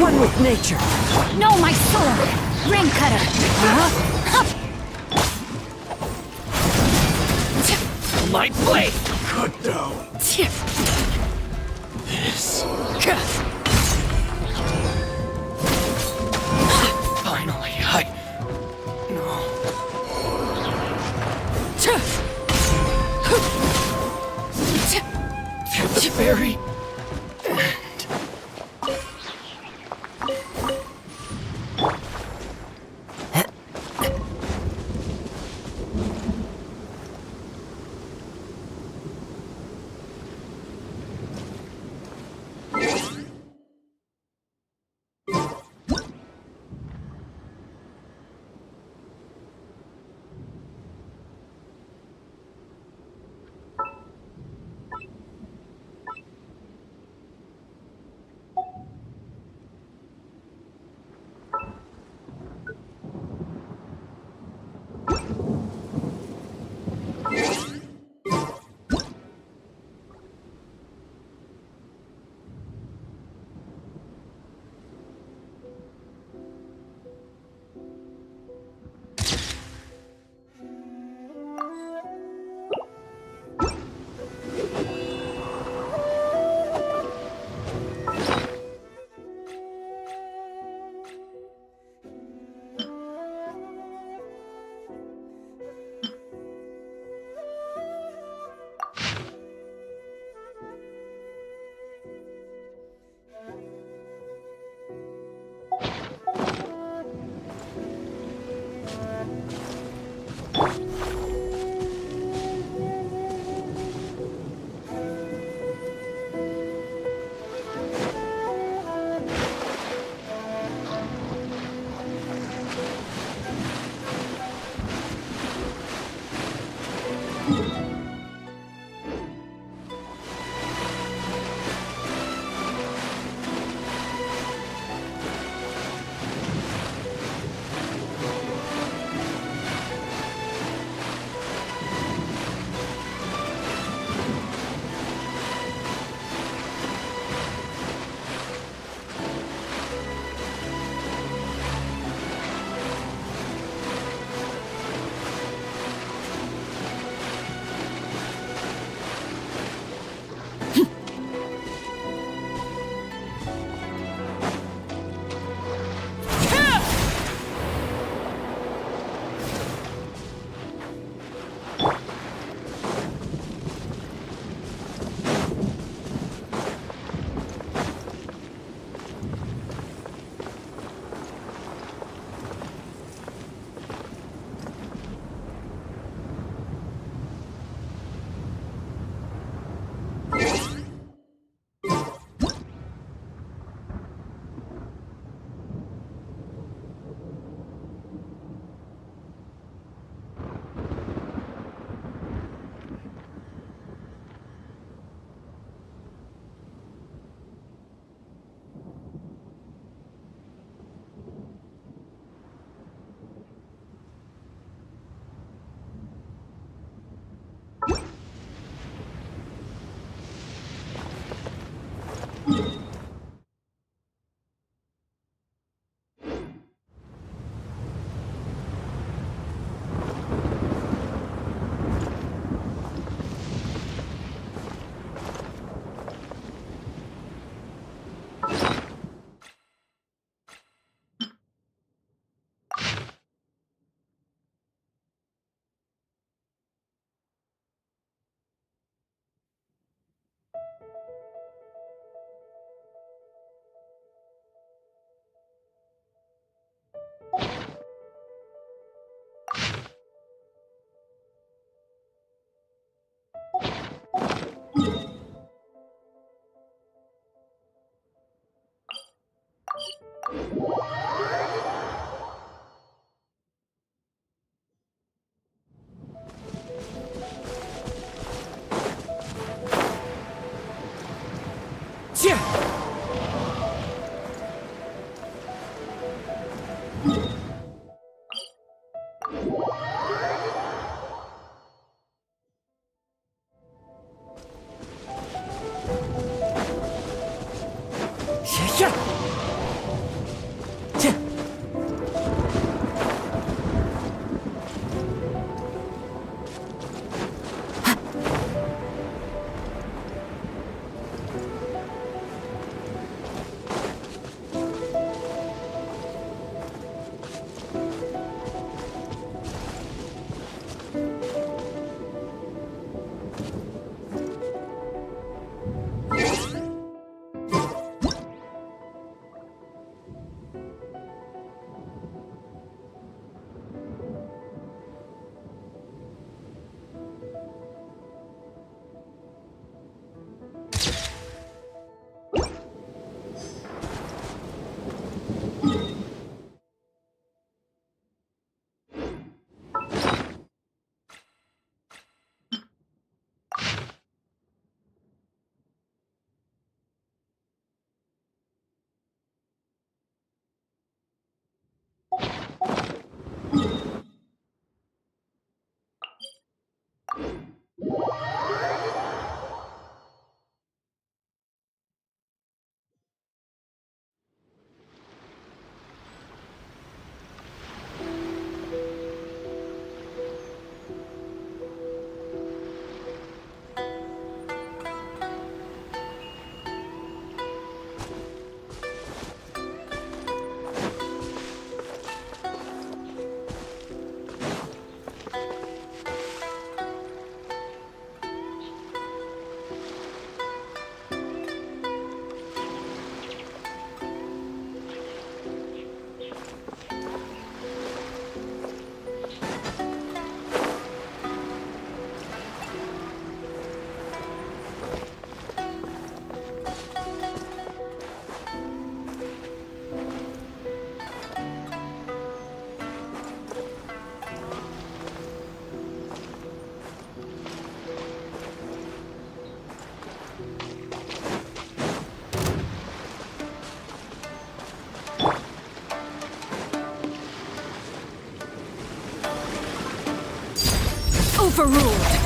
One with nature. No, my sword! Ring cutter! My blade! Cut down. This. Finally, No. To the very end. overruled.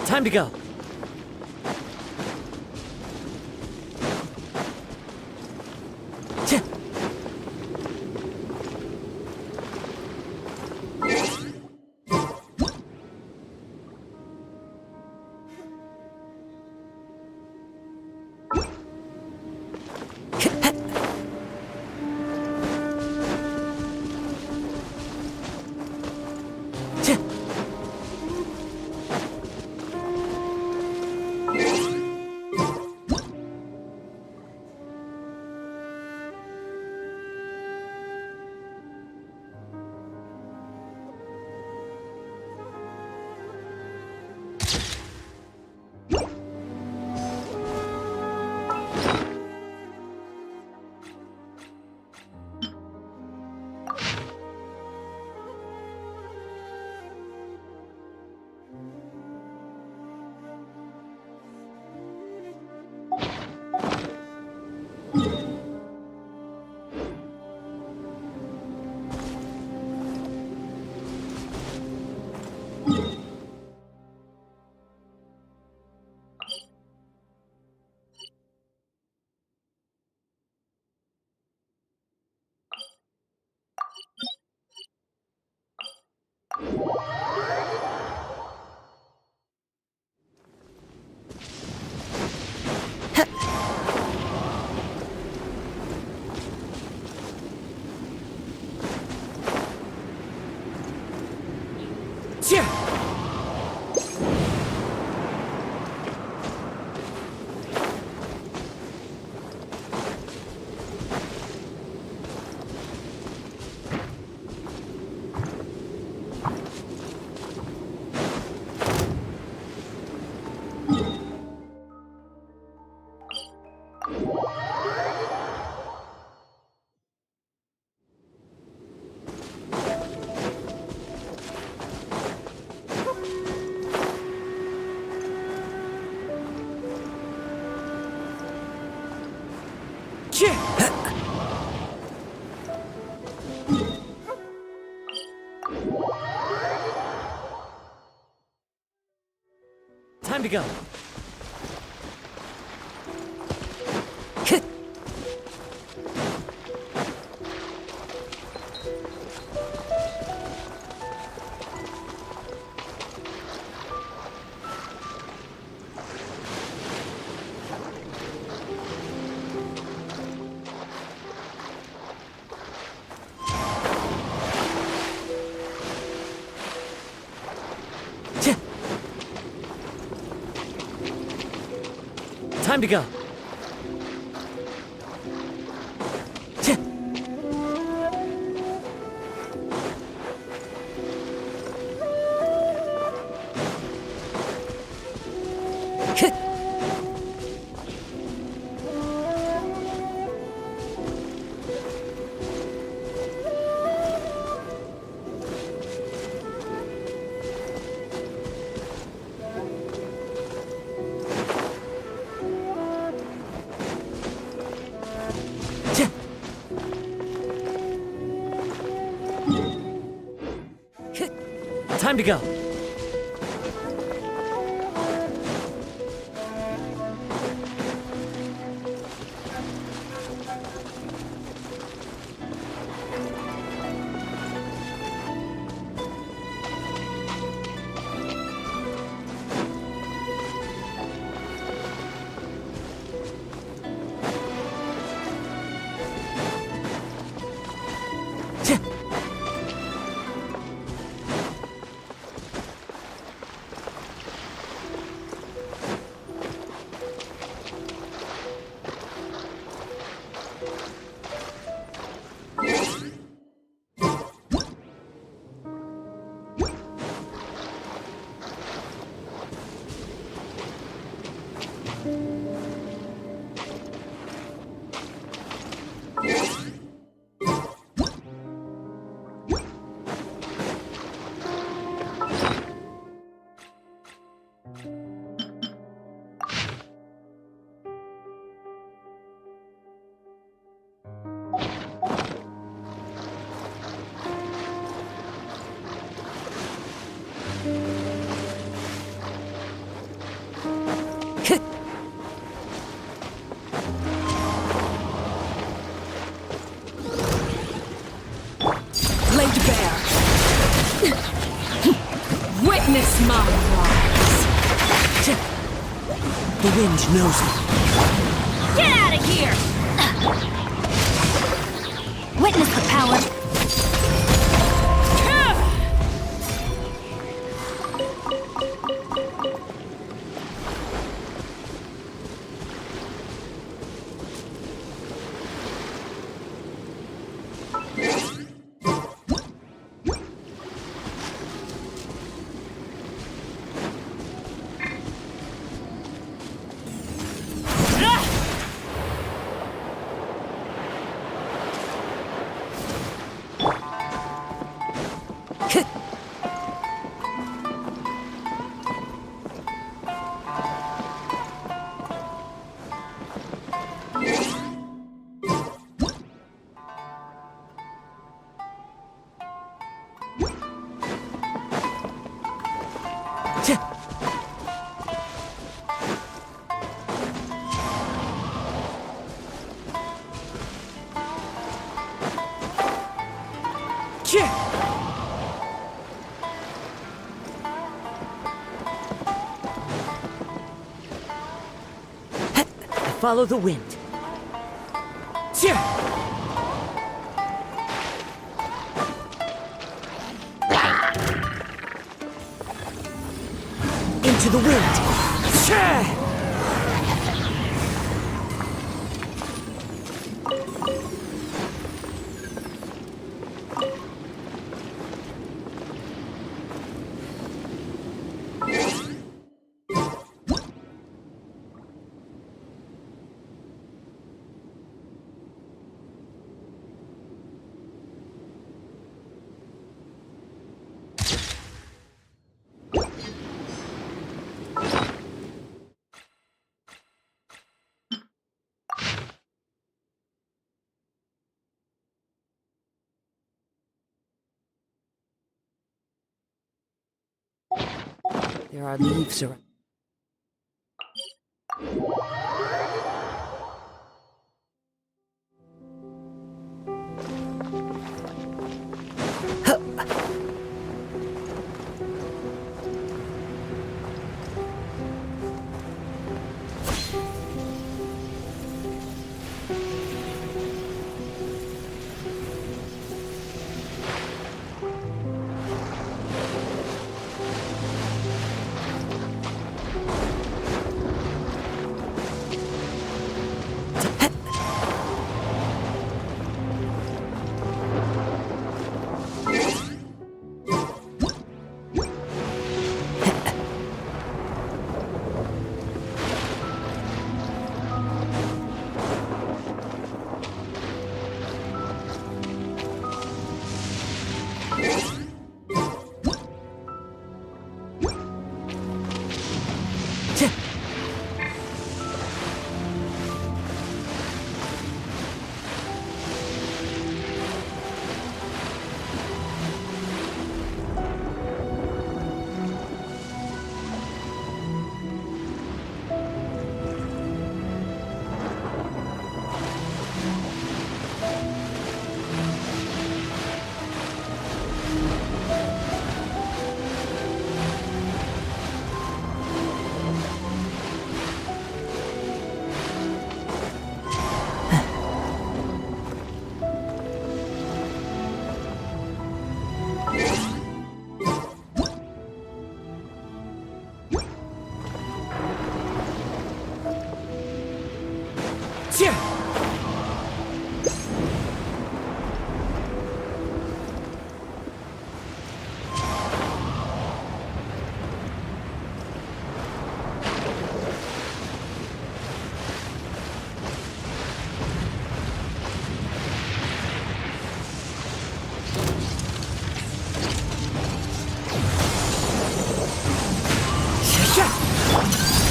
Time to go. Time to go. Time to go. Time to go. The wind knows me. Get out of here! Witness the power. Follow the wind. Into the wind. There are leaves around.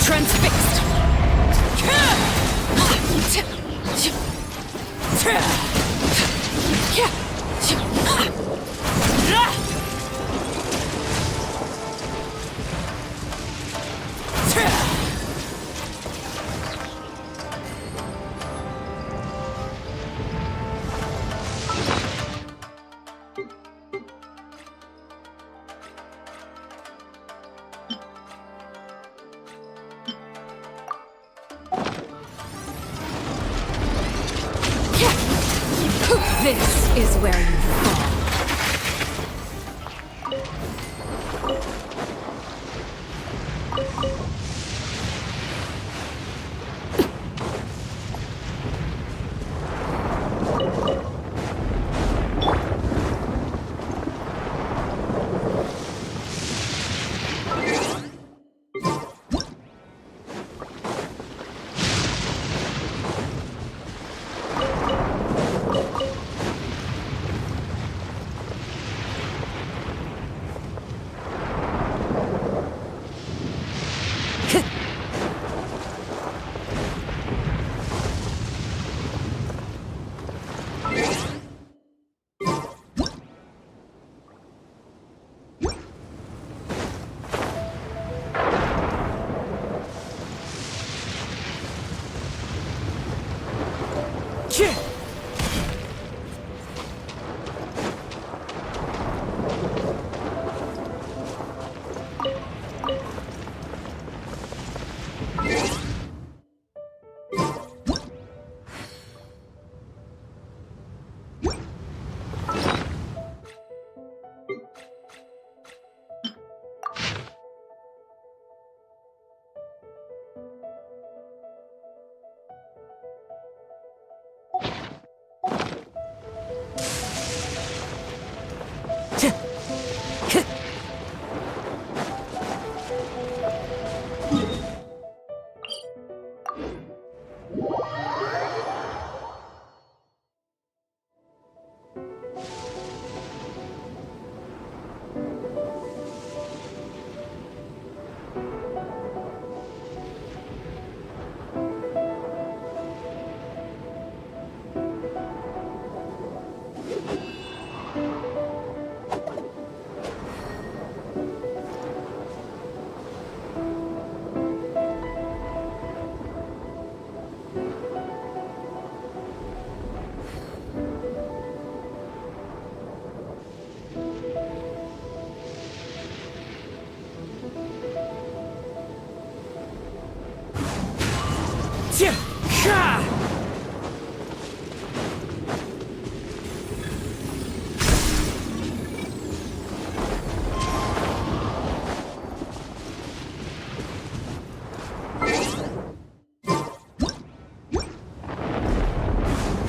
Transfixed! This is where you fall.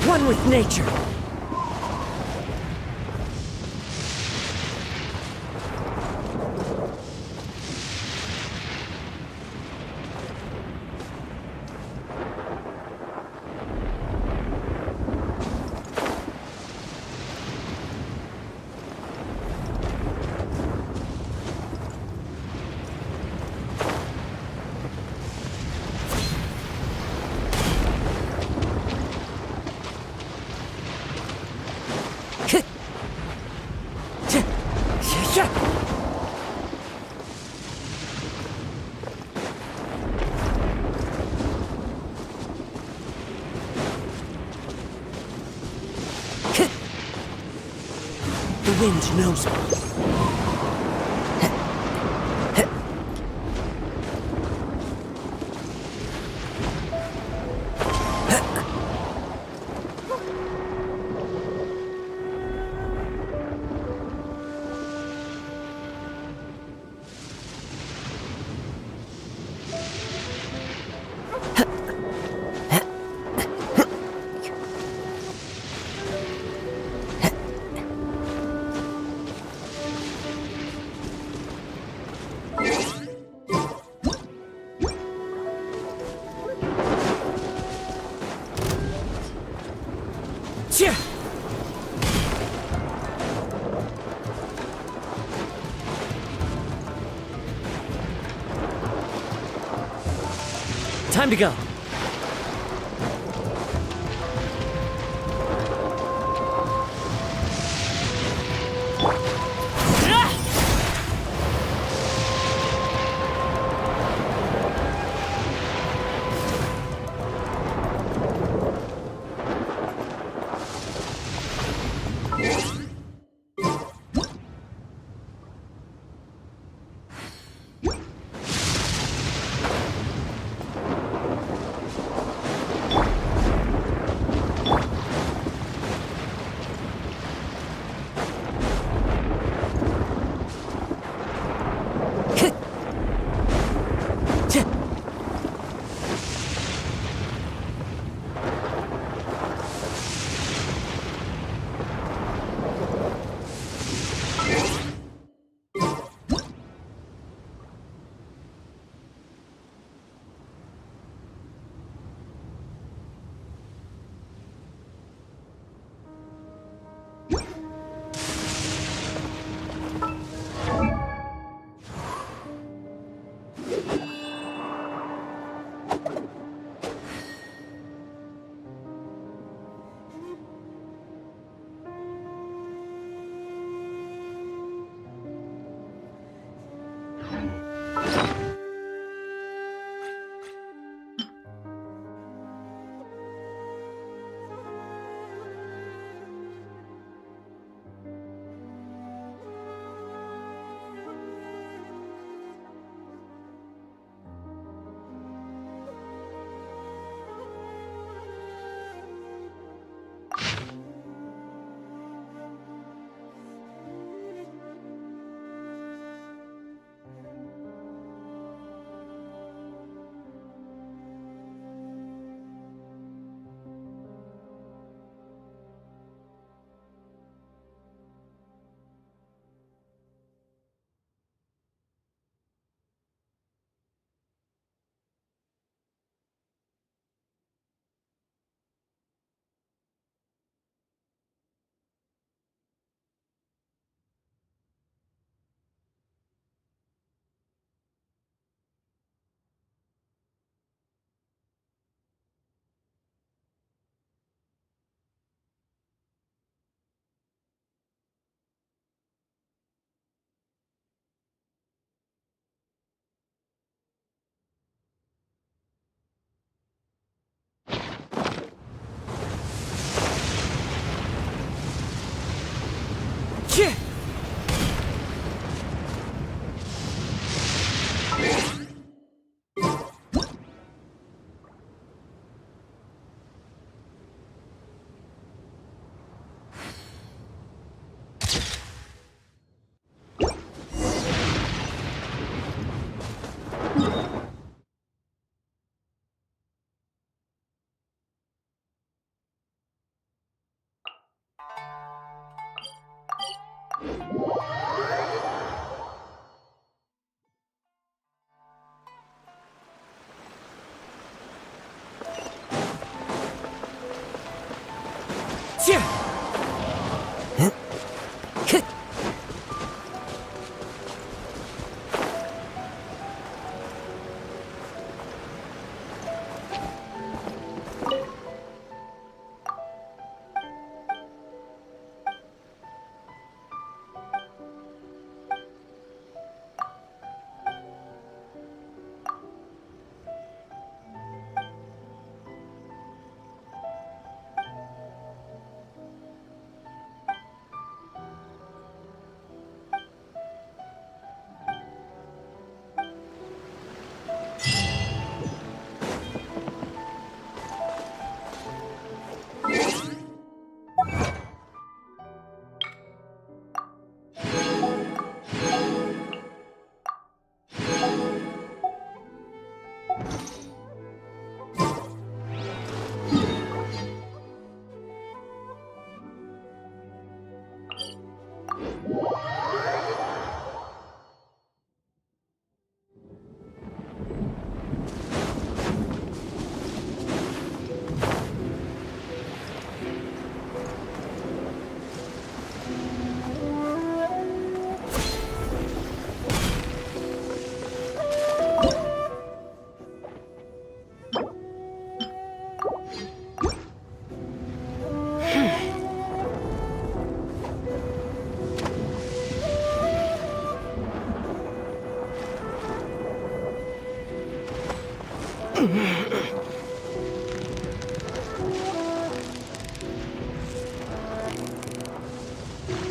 One with nature. The wind knows me. Time to go.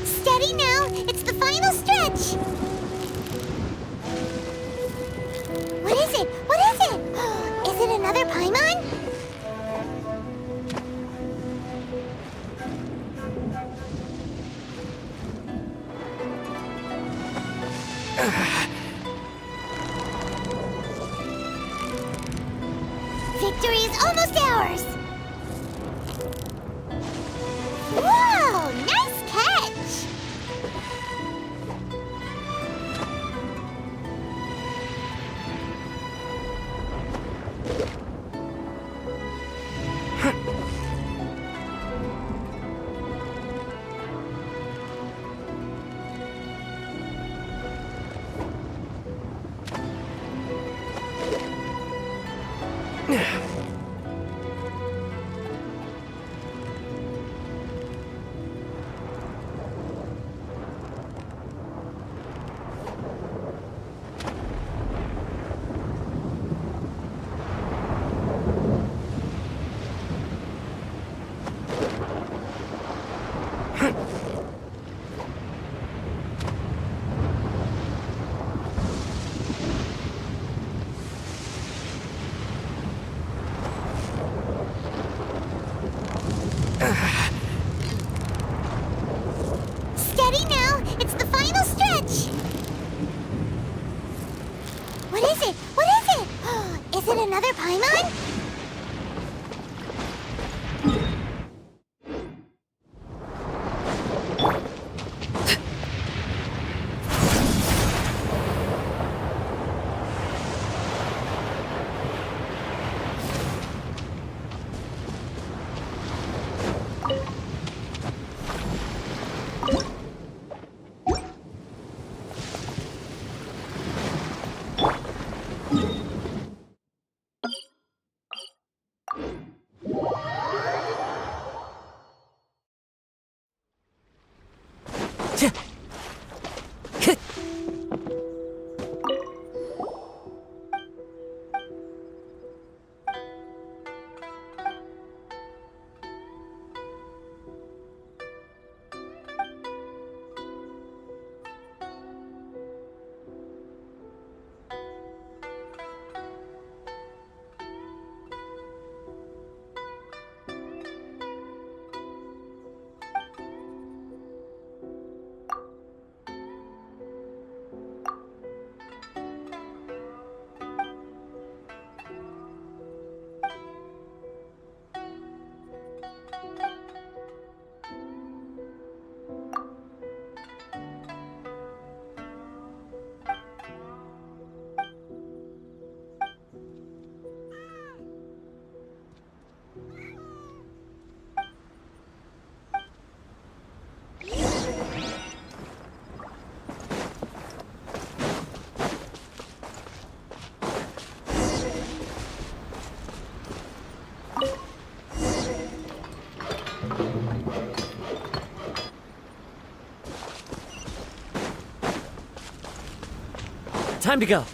Steady now! It's the final stretch! What is it? What is it? Is it another Paimon? Victory is almost ours! Whoa! Nice catch! Steady now! It's the final stretch! What is it? What is it? Is it another Paimon? Time to go.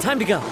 Time to go.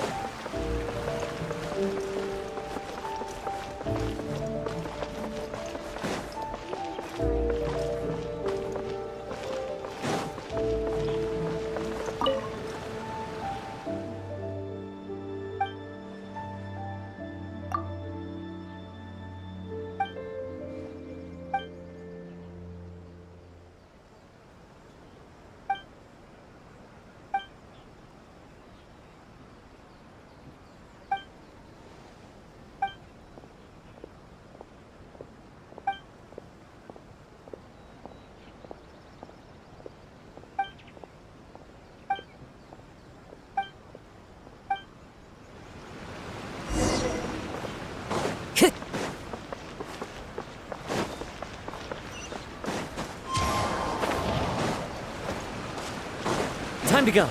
Time to go.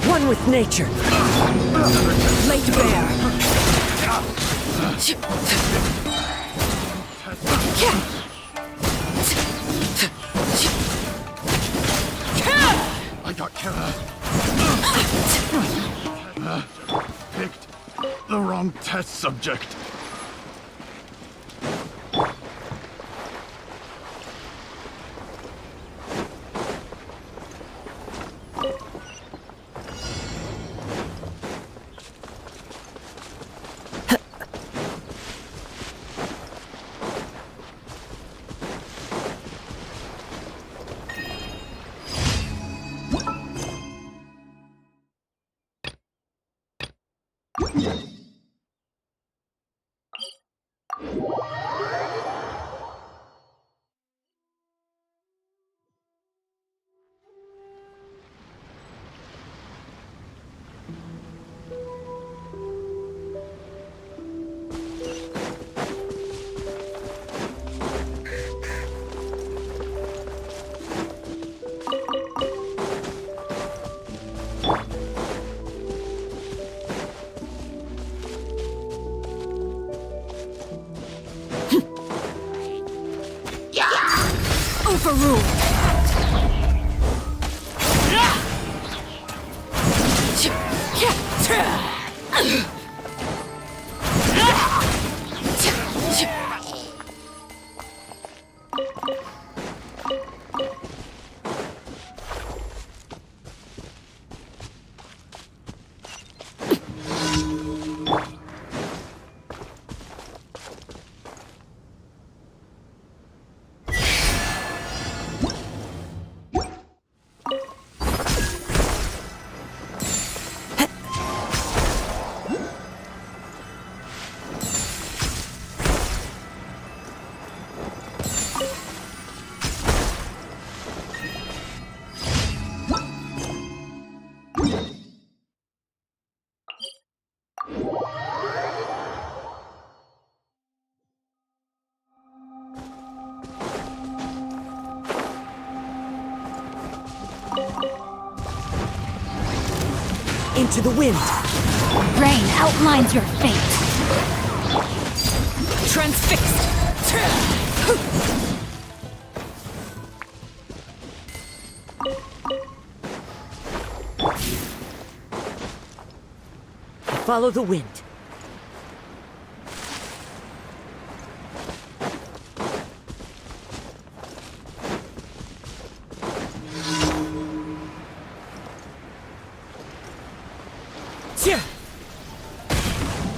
One with nature. Laid bare. I got picked the wrong test subject. Overruled. Into the wind. Rain outlines your fate. Transfixed. Follow the wind.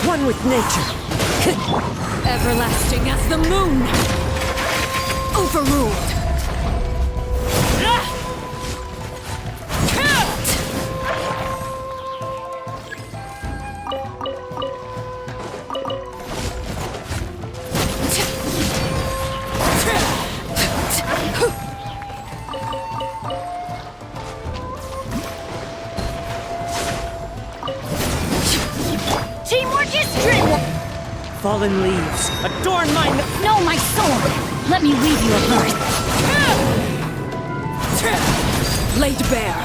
One with nature. Everlasting as the moon. Overruled. Teamwork is strength. Fallen leaves. Adorn my... No, my sword. Let me weave you a birth. Laid bare.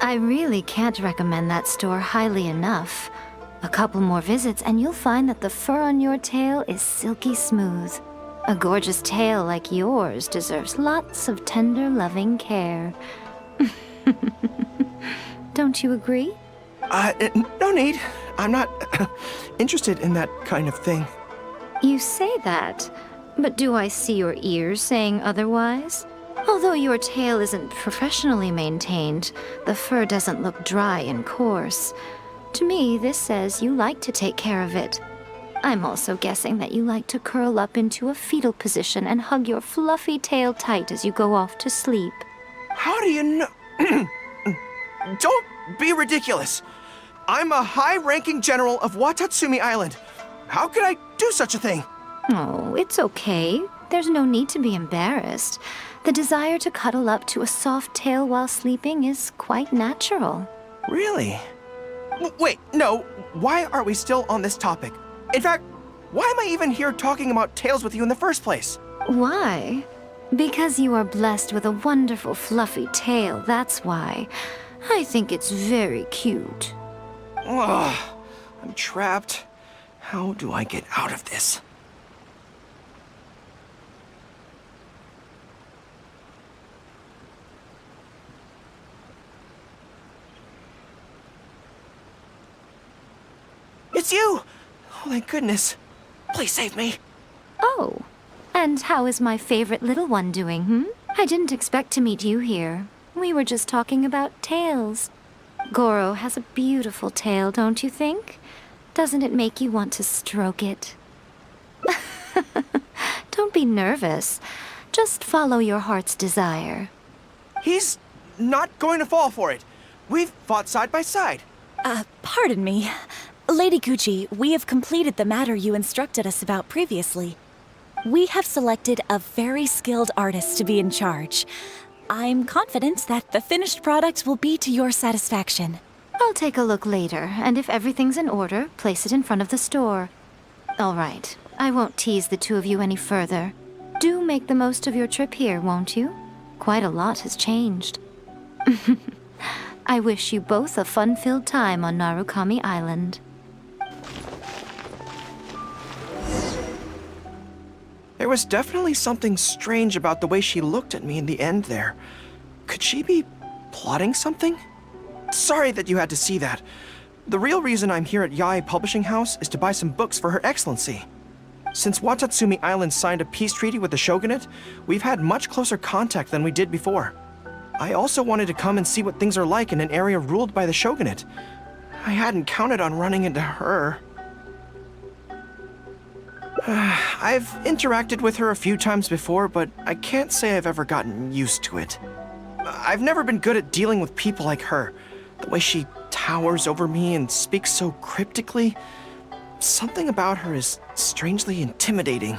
I really can't recommend that store highly enough. A couple more visits and you'll find that the fur on your tail is silky smooth. A gorgeous tail like yours deserves lots of tender, loving care. Don't you agree? No need. I'm not interested in that kind of thing. You say that, but do I see your ears saying otherwise? Although your tail isn't professionally maintained, the fur doesn't look dry and coarse. To me, this says you like to take care of it. I'm also guessing that you like to curl up into a fetal position and hug your fluffy tail tight as you go off to sleep. How do you know? Don't be ridiculous. I'm a high-ranking general of Watatsumi Island. How could I do such a thing? Oh, it's okay. There's no need to be embarrassed. The desire to cuddle up to a soft tail while sleeping is quite natural. Really? Wait, no. Why are we still on this topic? In fact, why am I even here talking about tails with you in the first place? Why? Because you are blessed with a wonderful fluffy tail, that's why. I think it's very cute. Ugh, I'm trapped. How do I get out of this? It's you! Oh, thank goodness. Please save me. Oh, and how is my favorite little one doing, I didn't expect to meet you here. We were just talking about tails. Goro has a beautiful tail, don't you think? Doesn't it make you want to stroke it? Don't be nervous. Just follow your heart's desire. He's not going to fall for it. We've fought side by side. Pardon me. Lady Gucci, we have completed the matter you instructed us about previously. We have selected a very skilled artist to be in charge. I'm confident that the finished product will be to your satisfaction. I'll take a look later, and if everything's in order, place it in front of the store. All right, I won't tease the two of you any further. Do make the most of your trip here, won't you? Quite a lot has changed. I wish you both a fun-filled time on Narukami Island. There was definitely something strange about the way she looked at me in the end there. Could she be plotting something? Sorry that you had to see that. The real reason I'm here at Yae Publishing House is to buy some books for Her Excellency. Since Watatsumi Island signed a peace treaty with the shogunate, we've had much closer contact than we did before. I also wanted to come and see what things are like in an area ruled by the shogunate. I hadn't counted on running into her. I've interacted with her a few times before, but I can't say I've ever gotten used to it. I've never been good at dealing with people like her. The way she towers over me and speaks so cryptically. Something about her is strangely intimidating.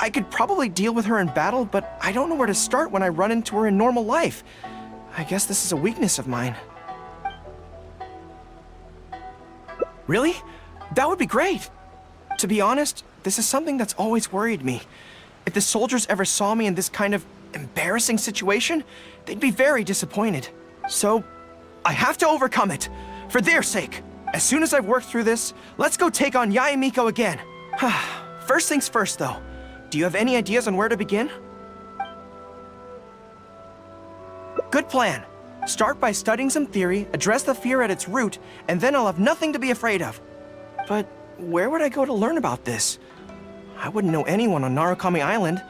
I could probably deal with her in battle, but I don't know where to start when I run into her in normal life. I guess this is a weakness of mine. Really? That would be great! To be honest, this is something that's always worried me. If the soldiers ever saw me in this kind of embarrassing situation, they'd be very disappointed. So, I have to overcome it. For their sake. As soon as I've worked through this, let's go take on Yae Miko again. First things first, though. Do you have any ideas on where to begin? Good plan. Start by studying some theory, address the fear at its root, and then I'll have nothing to be afraid of. But where would I go to learn about this? I wouldn't know anyone on Narukami Island.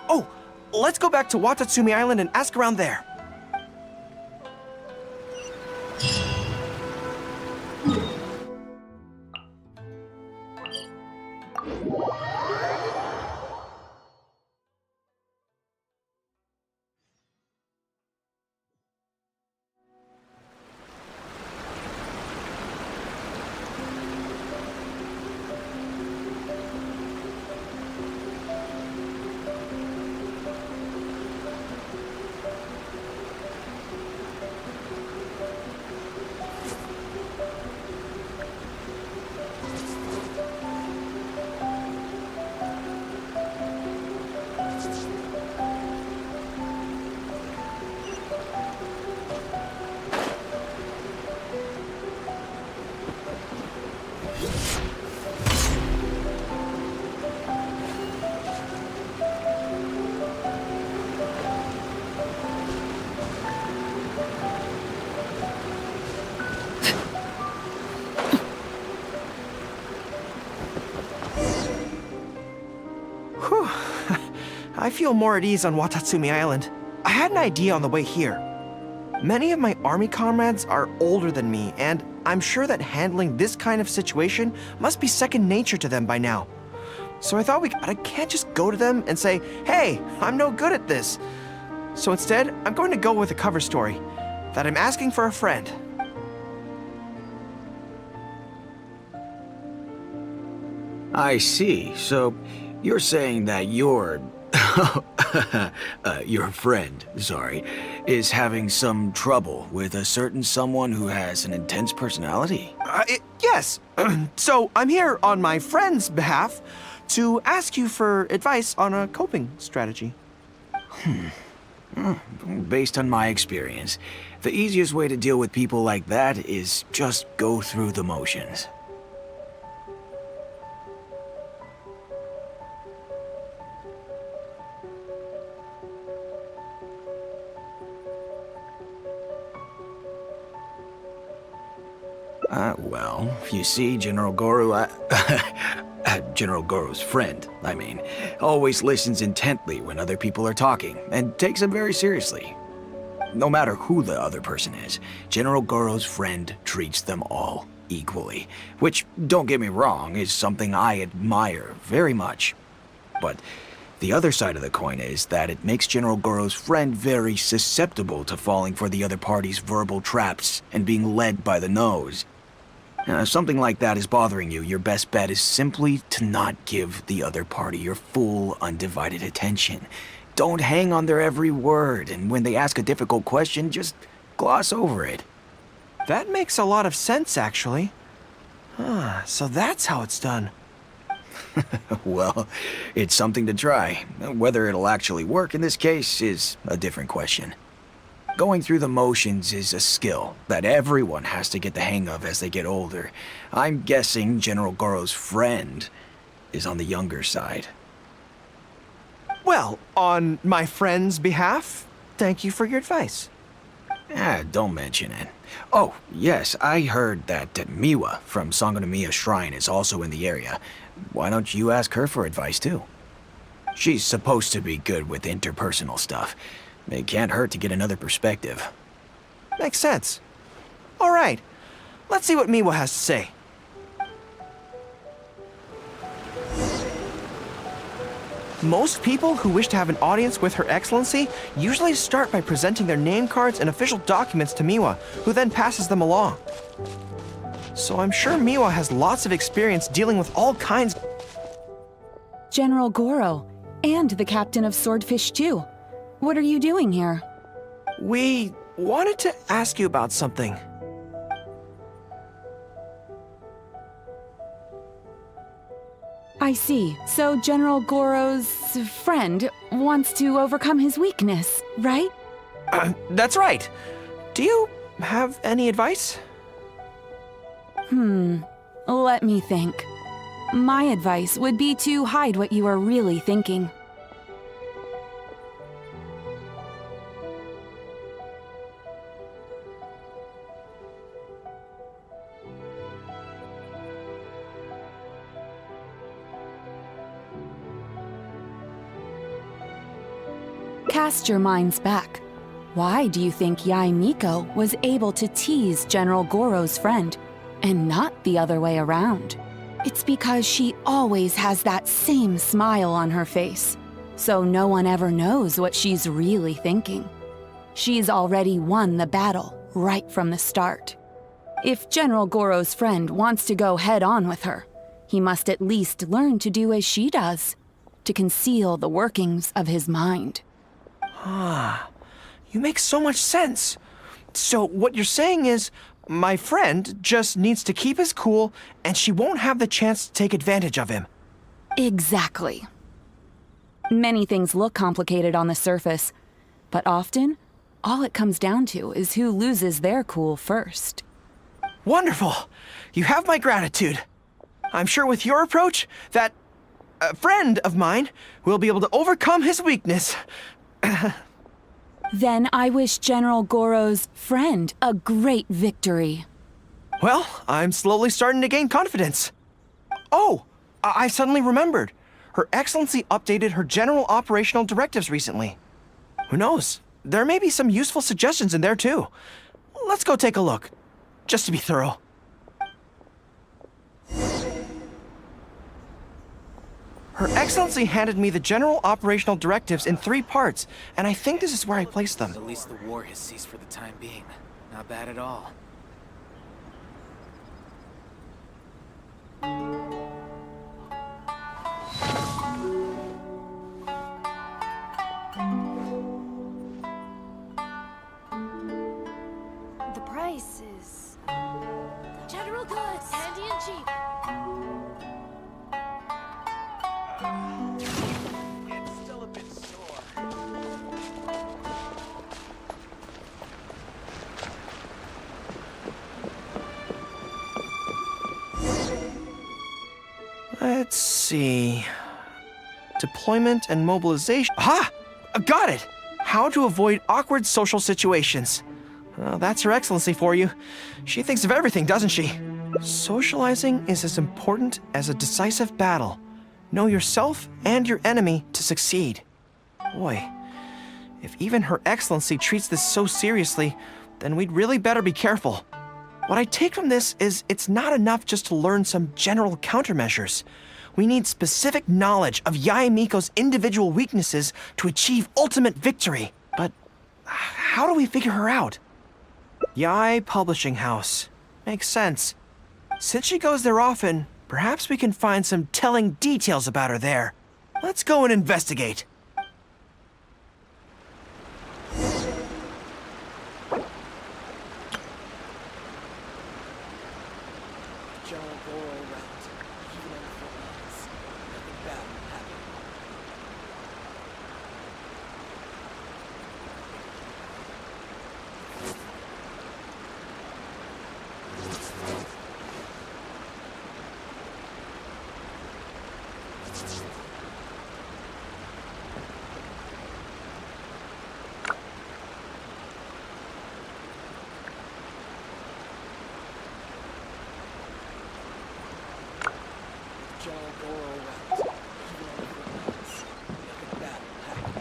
Oh, let's go back to Watatsumi Island and ask around there. I feel more at ease on Watatsumi Island. I had an idea on the way here. Many of my army comrades are older than me, and I'm sure that handling this kind of situation must be second nature to them by now. So I thought I can't just go to them and say, hey, I'm no good at this. So instead, I'm going to go with a cover story, that I'm asking for a friend. I see. So you're saying that your friend, sorry, is having some trouble with a certain someone who has an intense personality? Yes. So I'm here on my friend's behalf to ask you for advice on a coping strategy. Based on my experience, the easiest way to deal with people like that is just go through the motions. Well, you see, General Goro, General Goro's friend, I mean, always listens intently when other people are talking, and takes them very seriously. No matter who the other person is, General Goro's friend treats them all equally, which, don't get me wrong, is something I admire very much. But the other side of the coin is that it makes General Goro's friend very susceptible to falling for the other party's verbal traps and being led by the nose. If something like that is bothering you, your best bet is simply to not give the other party your full, undivided attention. Don't hang on their every word, and when they ask a difficult question, just gloss over it. That makes a lot of sense, actually. So that's how it's done. Well, it's something to try. Whether it'll actually work in this case is a different question. Going through the motions is a skill that everyone has to get the hang of as they get older. I'm guessing General Goro's friend is on the younger side. Well, on my friend's behalf, thank you for your advice. Don't mention it. Oh, yes, I heard that Miwa from Sangonomiya Shrine is also in the area. Why don't you ask her for advice, too? She's supposed to be good with interpersonal stuff. It can't hurt to get another perspective. Makes sense. All right, let's see what Miwa has to say. Most people who wish to have an audience with Her Excellency usually start by presenting their name cards and official documents to Miwa, who then passes them along. So I'm sure Miwa has lots of experience dealing with all kinds. General Goro, and the captain of Swordfish too. What are you doing here? We wanted to ask you about something. I see. So General Goro's friend wants to overcome his weakness, right? That's right. Do you have any advice? Let me think. My advice would be to hide what you are really thinking. Cast your minds back. Why do you think Yae Miko was able to tease General Goro's friend, and not the other way around? It's because she always has that same smile on her face, so no one ever knows what she's really thinking. She's already won the battle right from the start. If General Goro's friend wants to go head-on with her, he must at least learn to do as she does, to conceal the workings of his mind. You make so much sense. So what you're saying is, my friend just needs to keep his cool, and she won't have the chance to take advantage of him. Exactly. Many things look complicated on the surface, but often, all it comes down to is who loses their cool first. Wonderful. You have my gratitude. I'm sure with your approach, that friend of mine will be able to overcome his weakness. Then I wish General Goro's friend a great victory. Well, I'm slowly starting to gain confidence. Oh, I suddenly remembered. Her Excellency updated her general operational directives recently. Who knows? There may be some useful suggestions in there too. Let's go take a look, just to be thorough. Her Excellency handed me the general operational directives in 3 parts, and I think this is where I placed them. At least the war has ceased for the time being. Not bad at all. The price is... General goods! Handy and cheap. It's still a bit sore. Let's see. Deployment and mobilization. Aha! I've got it! How to avoid awkward social situations. Well, that's Her Excellency for you. She thinks of everything, doesn't she? Socializing is as important as a decisive battle. Know yourself and your enemy to succeed. Boy, if even Her Excellency treats this so seriously, then we'd really better be careful. What I take from this is it's not enough just to learn some general countermeasures. We need specific knowledge of Yae Miko's individual weaknesses to achieve ultimate victory. But how do we figure her out? Yae Publishing House. Makes sense. Since she goes there often, perhaps we can find some telling details about her there. Let's go and investigate. General Goro route. Even on the front lines. Nothing bad will happen. General Goro route. Even on the front lines. Nothing bad will happen.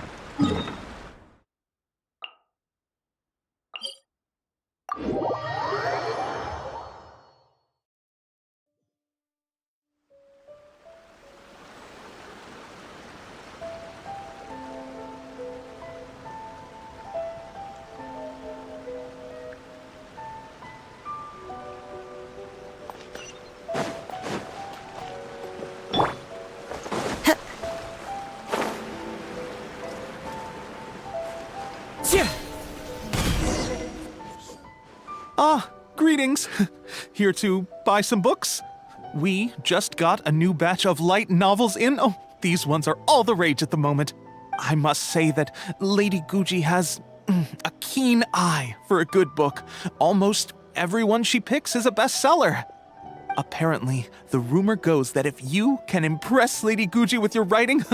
Ah, greetings. Here to buy some books? We just got a new batch of light novels in. Oh, these ones are all the rage at the moment. I must say that Lady Guji has a keen eye for a good book. Almost everyone she picks is a bestseller. Apparently, the rumor goes that if you can impress Lady Guji with your writing,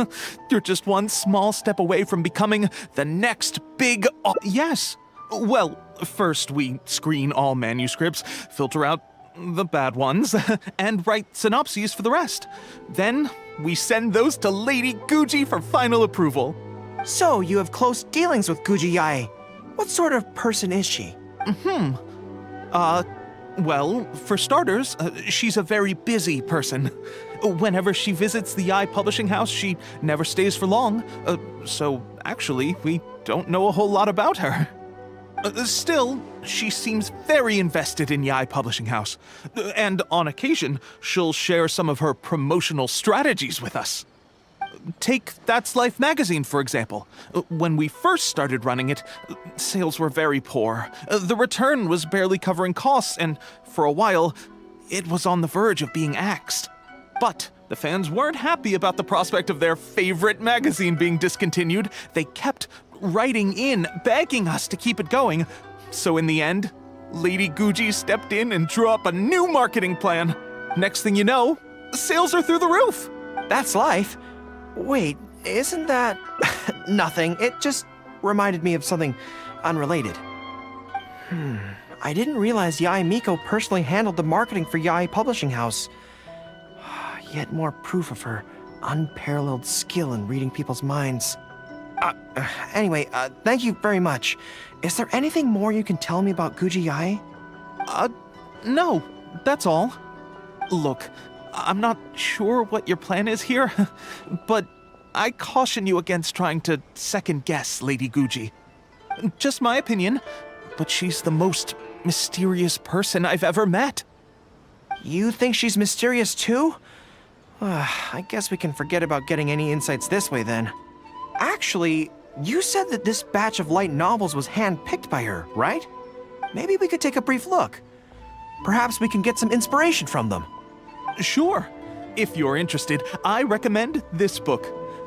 you're just one small step away from becoming the next big... Yes. Well, first we screen all manuscripts, filter out the bad ones, and write synopses for the rest. Then we send those to Lady Guji for final approval. So, you have close dealings with Guji Yae. What sort of person is she? Well, for starters, she's a very busy person. Whenever she visits the Yae Publishing House, she never stays for long. So, actually, we don't know a whole lot about her. Still, she seems very invested in Yae Publishing House. And on occasion, she'll share some of her promotional strategies with us. Take That's Life magazine, for example. When we first started running it, sales were very poor. The return was barely covering costs, and for a while, it was on the verge of being axed. But the fans weren't happy about the prospect of their favorite magazine being discontinued. They kept writing in, begging us to keep it going. So in the end, Lady Guji stepped in and drew up a new marketing plan. Next thing you know, sales are through the roof. That's Life. Wait, isn't that... Nothing. It just reminded me of something unrelated. I didn't realize Yae Miko personally handled the marketing for Yae Publishing House. Yet more proof of her unparalleled skill in reading people's minds. Anyway, thank you very much. Is there anything more you can tell me about Guji Yae? No, that's all. Look, I'm not sure what your plan is here, but I caution you against trying to second-guess Lady Guji. Just my opinion, but she's the most mysterious person I've ever met. You think she's mysterious too? I guess we can forget about getting any insights this way then. Actually, you said that this batch of light novels was hand-picked by her, right? Maybe we could take a brief look. Perhaps we can get some inspiration from them. Sure. If you're interested, I recommend this book.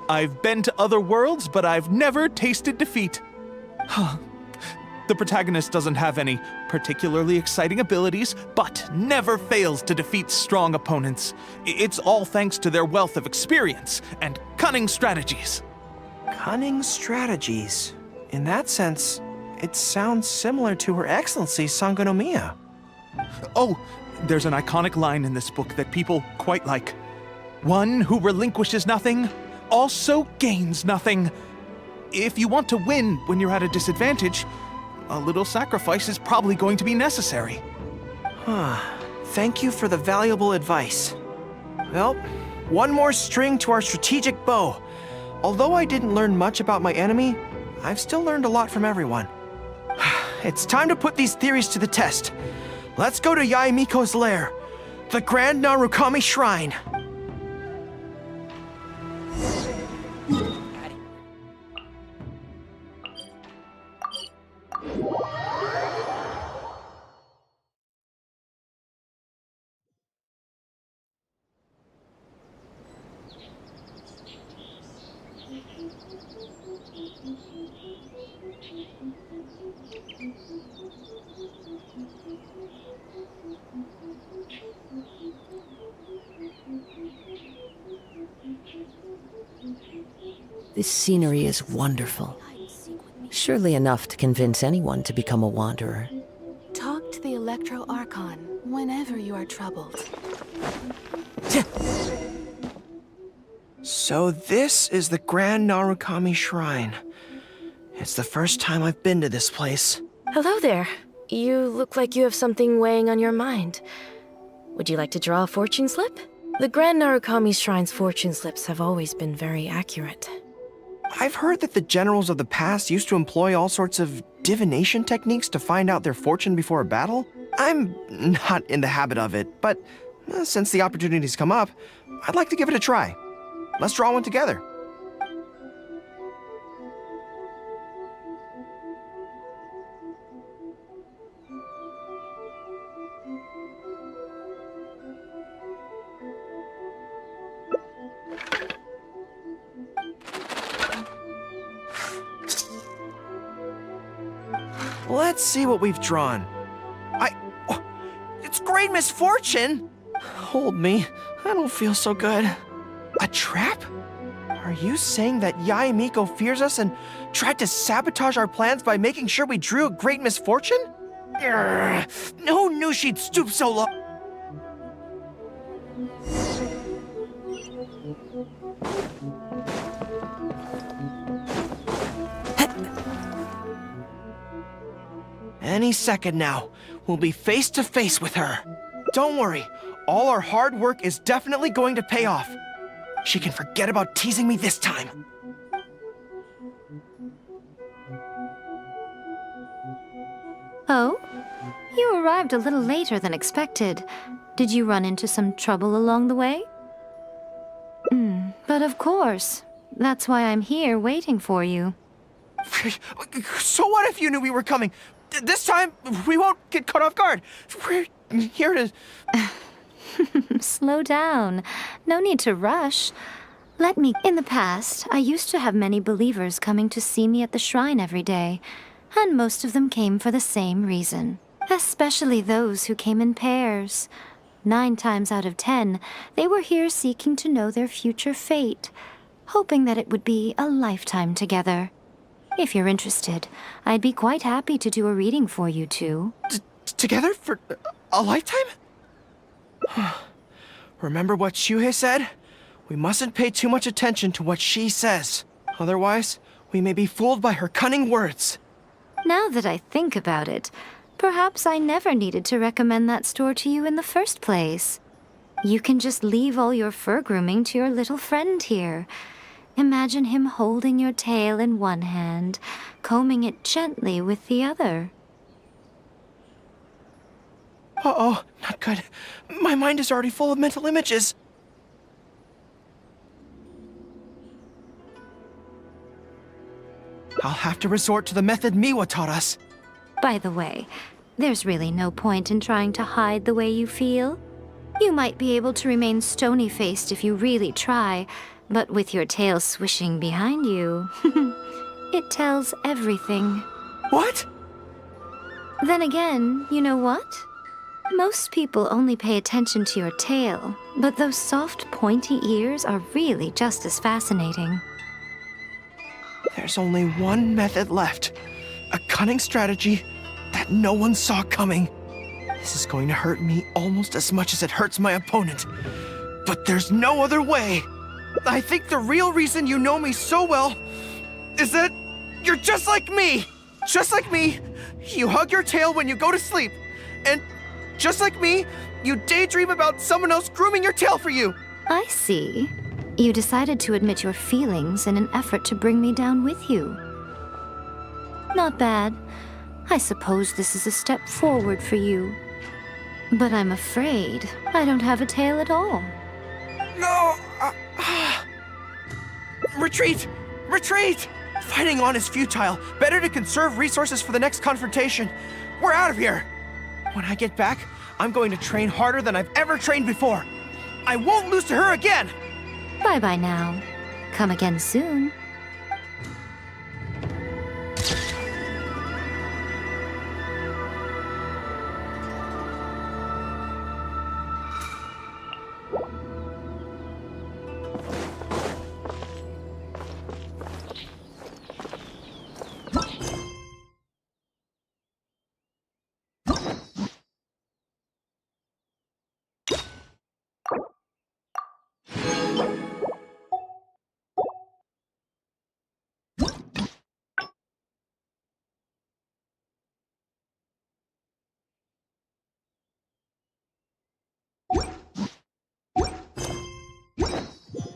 I've been to other worlds, but I've never tasted defeat. The protagonist doesn't have any particularly exciting abilities, but never fails to defeat strong opponents. It's all thanks to their wealth of experience and cunning strategies. Cunning strategies? In that sense, it sounds similar to Her Excellency Sangonomiya. Oh, there's an iconic line in this book that people quite like. One who relinquishes nothing also gains nothing. If you want to win when you're at a disadvantage, a little sacrifice is probably going to be necessary. Thank you for the valuable advice. Well, one more string to our strategic bow. Although I didn't learn much about my enemy, I've still learned a lot from everyone. It's time to put these theories to the test. Let's go to Yae Miko's lair, the Grand Narukami Shrine. This scenery is wonderful. Surely enough to convince anyone to become a wanderer. Talk to the Electro Archon whenever you are troubled. So this is the Grand Narukami Shrine. It's the first time I've been to this place. Hello there. You look like you have something weighing on your mind. Would you like to draw a fortune slip? The Grand Narukami Shrine's fortune slips have always been very accurate. I've heard that the generals of the past used to employ all sorts of divination techniques to find out their fortune before a battle. I'm not in the habit of it, but since the opportunity's come up, I'd like to give it a try. Let's draw one together. Let's see what we've drawn. It's great misfortune! Hold me, I don't feel so good. A trap? Are you saying that Yae Miko fears us and tried to sabotage our plans by making sure we drew a great misfortune? Who knew she'd stoop so low? Any second now, we'll be face to face with her. Don't worry, all our hard work is definitely going to pay off. She can forget about teasing me this time. Oh? You arrived a little later than expected. Did you run into some trouble along the way? But of course. That's why I'm here waiting for you. So what if you knew we were coming? This time, we won't get caught off guard. We're here to... Slow down. No need to rush. In the past, I used to have many believers coming to see me at the shrine every day, and most of them came for the same reason. Especially those who came in pairs. 9 times out of 10, they were here seeking to know their future fate, hoping that it would be a lifetime together. If you're interested, I'd be quite happy to do a reading for you two. Together? For a lifetime? Remember what Shuhei said? We mustn't pay too much attention to what she says. Otherwise, we may be fooled by her cunning words. Now that I think about it, perhaps I never needed to recommend that store to you in the first place. You can just leave all your fur grooming to your little friend here. Imagine him holding your tail in one hand, combing it gently with the other. Uh-oh, not good. My mind is already full of mental images. I'll have to resort to the method Miwa taught us. By the way, there's really no point in trying to hide the way you feel. You might be able to remain stony-faced if you really try, but with your tail swishing behind you, it tells everything. What? Then again, you know what? Most people only pay attention to your tail, but those soft, pointy ears are really just as fascinating. There's only one method left. A cunning strategy that no one saw coming. This is going to hurt me almost as much as it hurts my opponent. But there's no other way. I think the real reason you know me so well is that you're just like me. Just like me, you hug your tail when you go to sleep. And just like me, you daydream about someone else grooming your tail for you. I see. You decided to admit your feelings in an effort to bring me down with you. Not bad. I suppose this is a step forward for you. But I'm afraid I don't have a tail at all. No! Retreat! Retreat! Fighting on is futile. Better to conserve resources for the next confrontation. We're out of here! When I get back, I'm going to train harder than I've ever trained before. I won't lose to her again! Bye-bye now. Come again soon.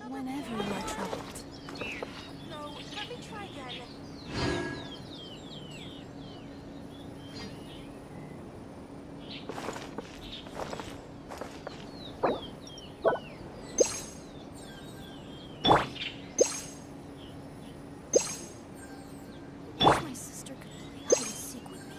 Whenever you are troubled. No, let me try again. Wish my sister could play hide and seek with me.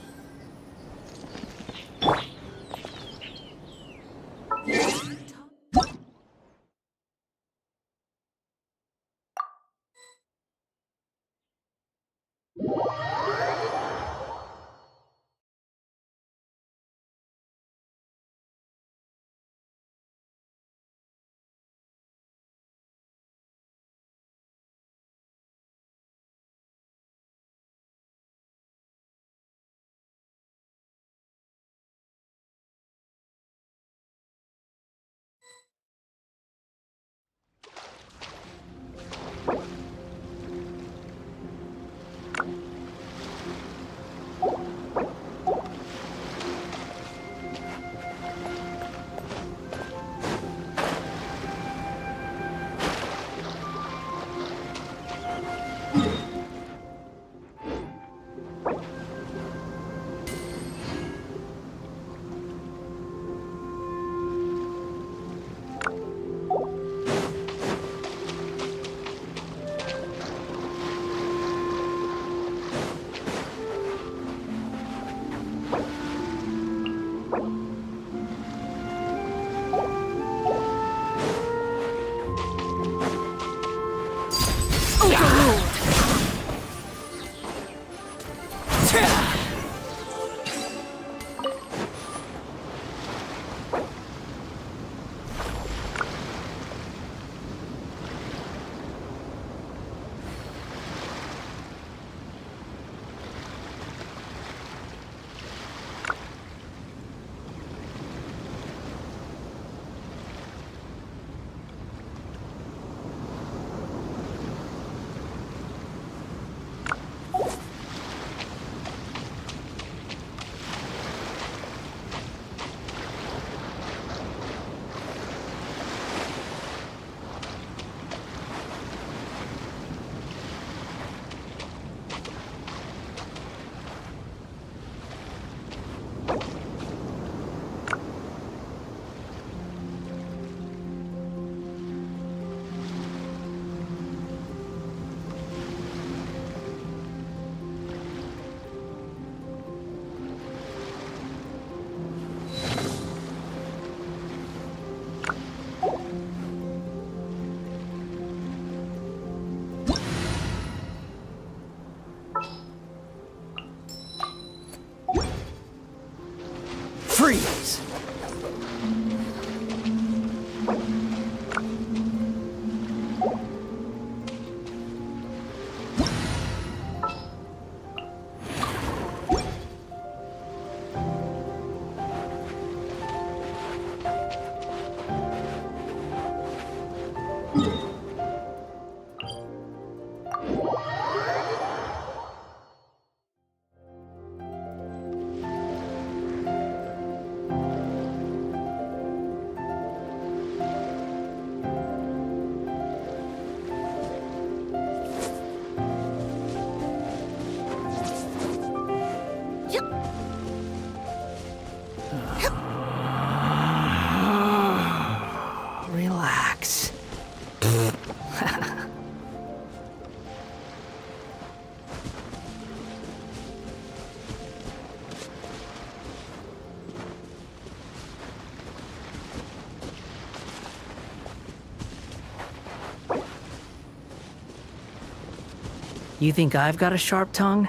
You think I've got a sharp tongue?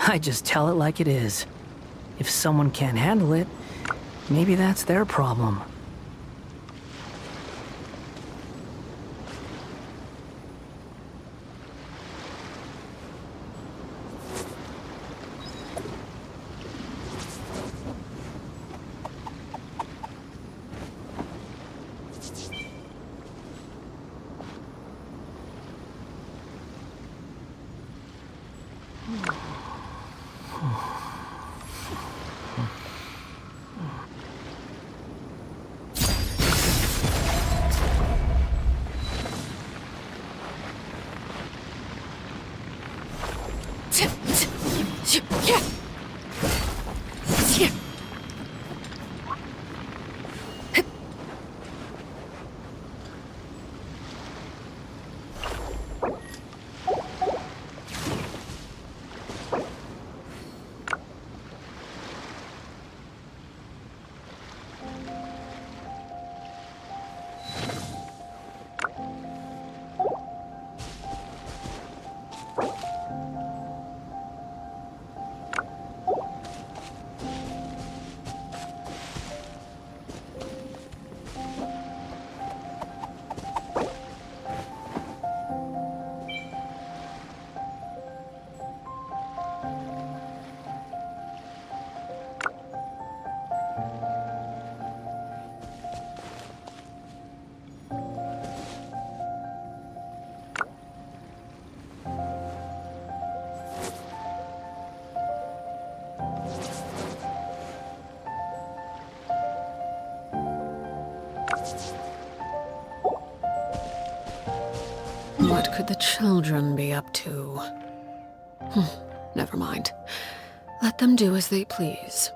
I just tell it like it is. If someone can't handle it, maybe that's their problem. What could the children be up to? Never mind. Let them do as they please.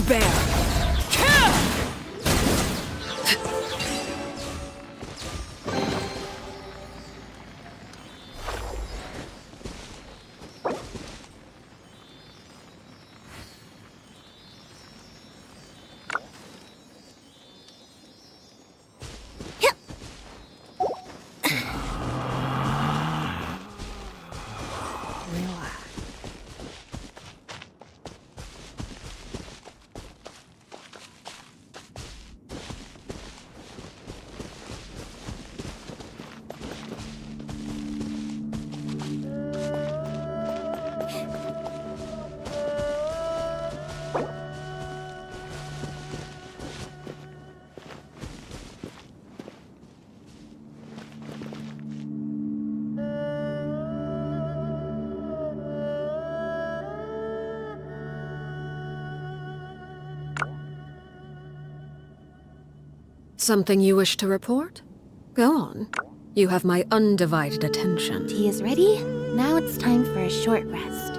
bear. Something you wish to report? Go on. You have my undivided attention. Tea is ready. Now it's time for a short rest.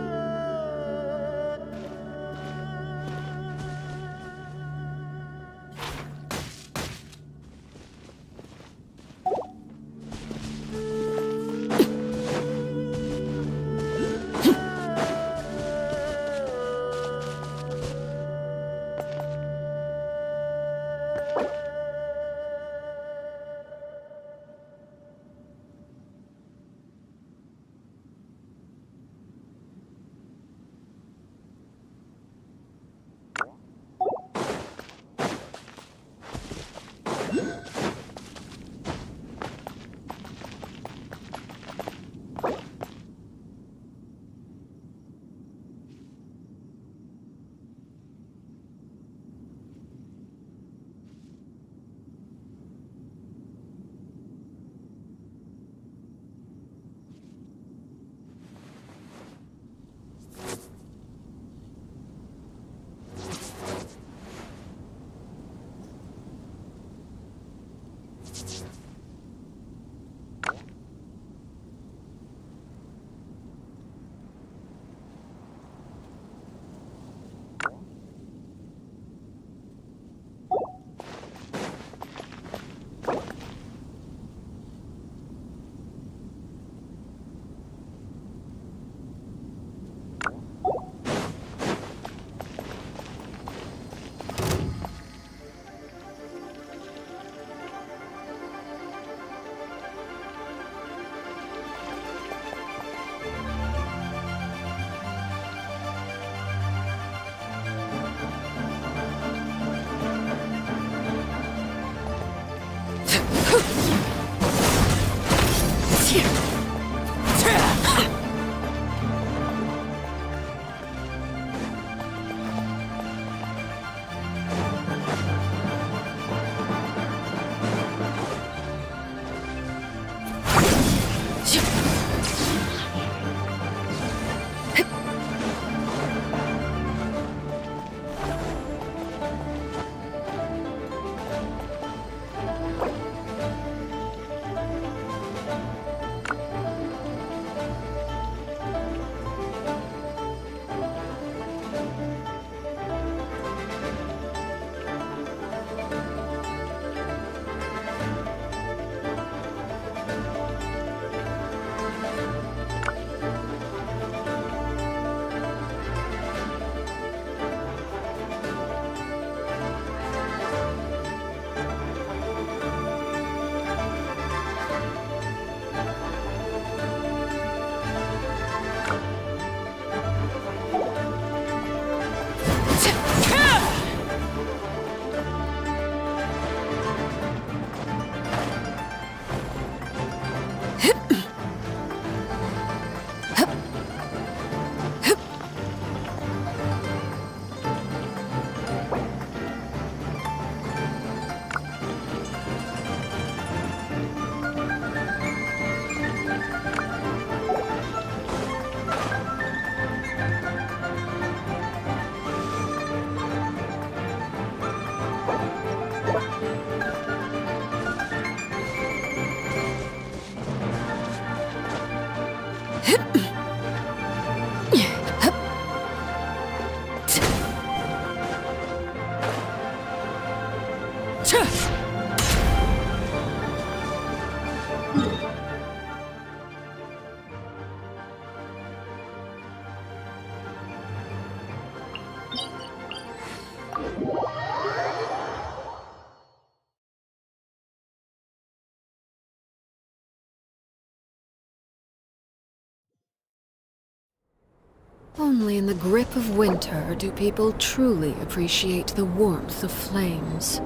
Only in the grip of winter do people truly appreciate the warmth of flames.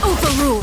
Overrule!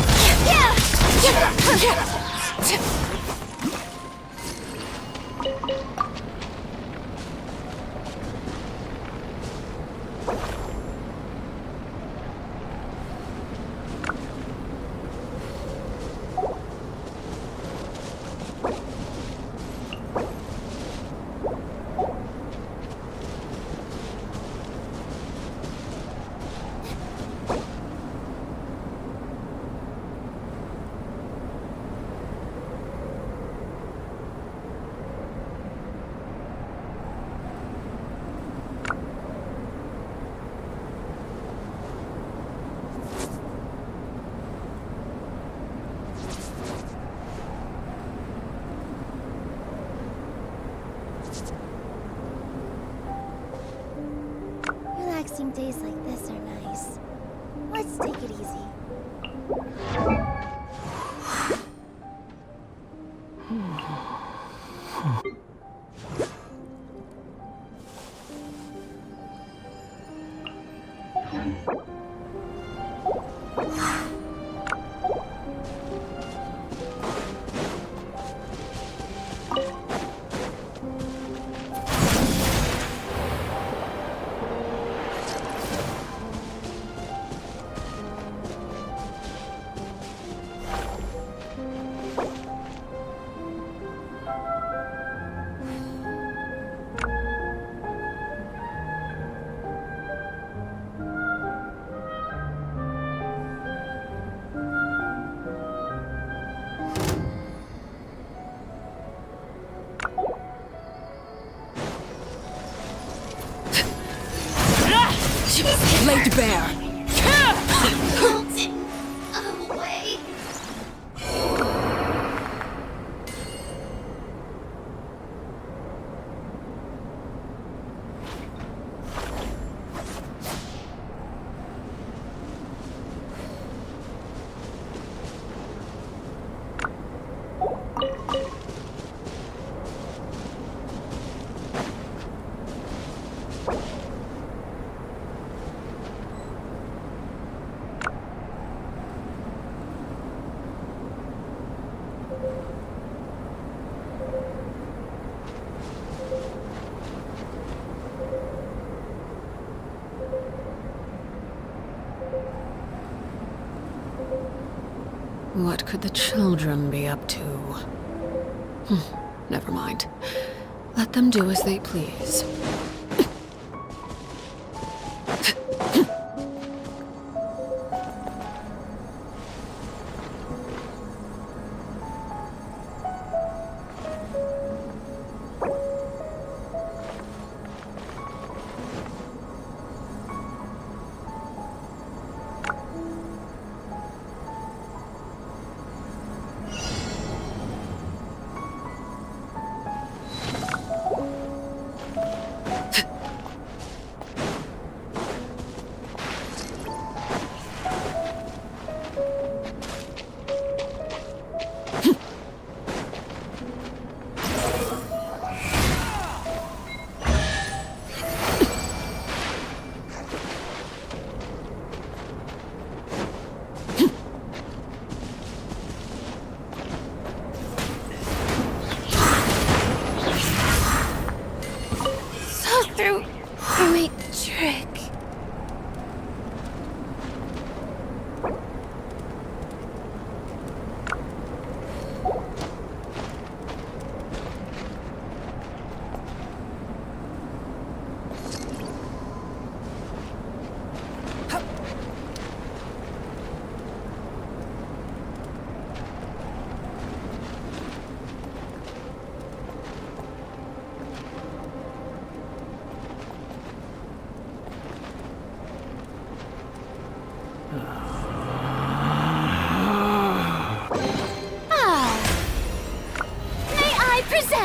Relaxing days like this are nice. Let's take it easy. Laid bare! Away! What could the children be up to? Never mind. Let them do as they please.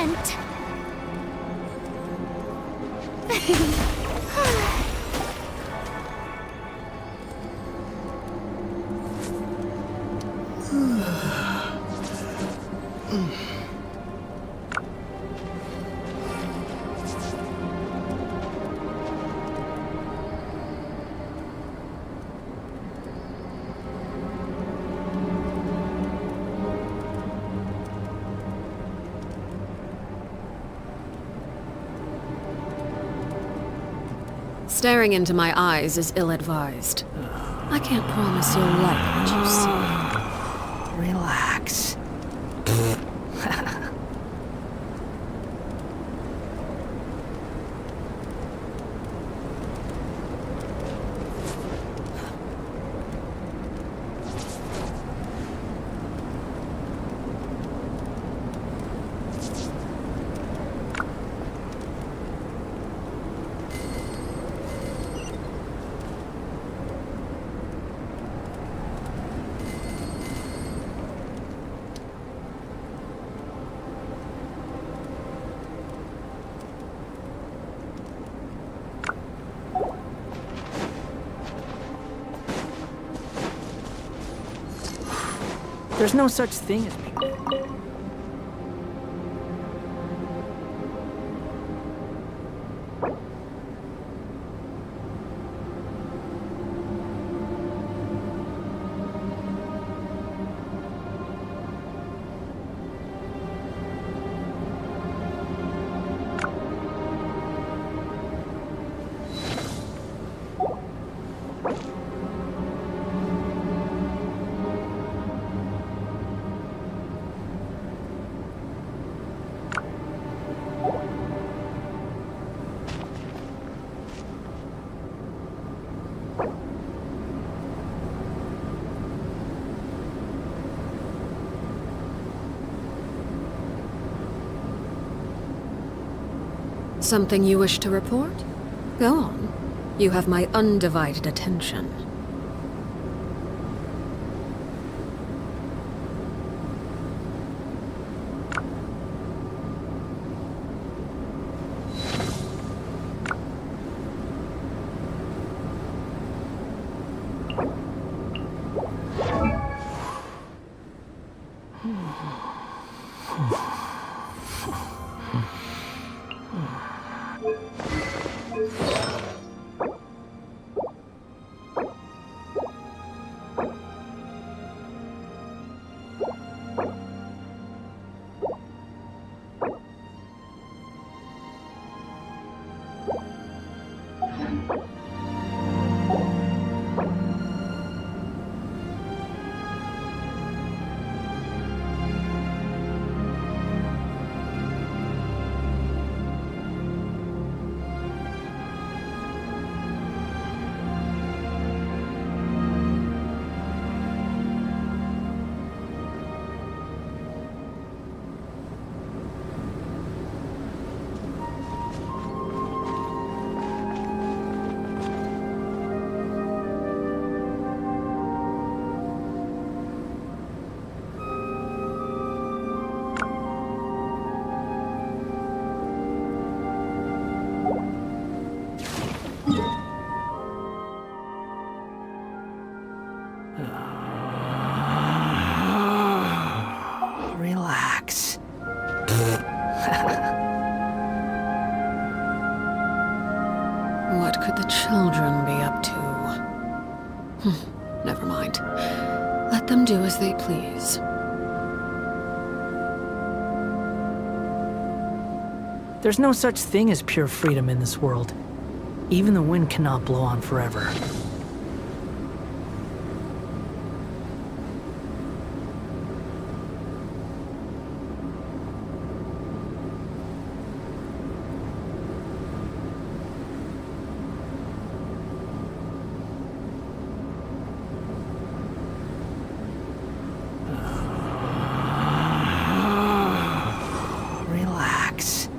meant. Staring into my eyes is ill-advised. I can't promise you'll like what you see. Relax. There's no such thing as me. Something you wish to report? Go on. You have my undivided attention. Relax. What could the children be up to? Never mind. Let them do as they please. There's no such thing as pure freedom in this world. Even the wind cannot blow on forever. Relax.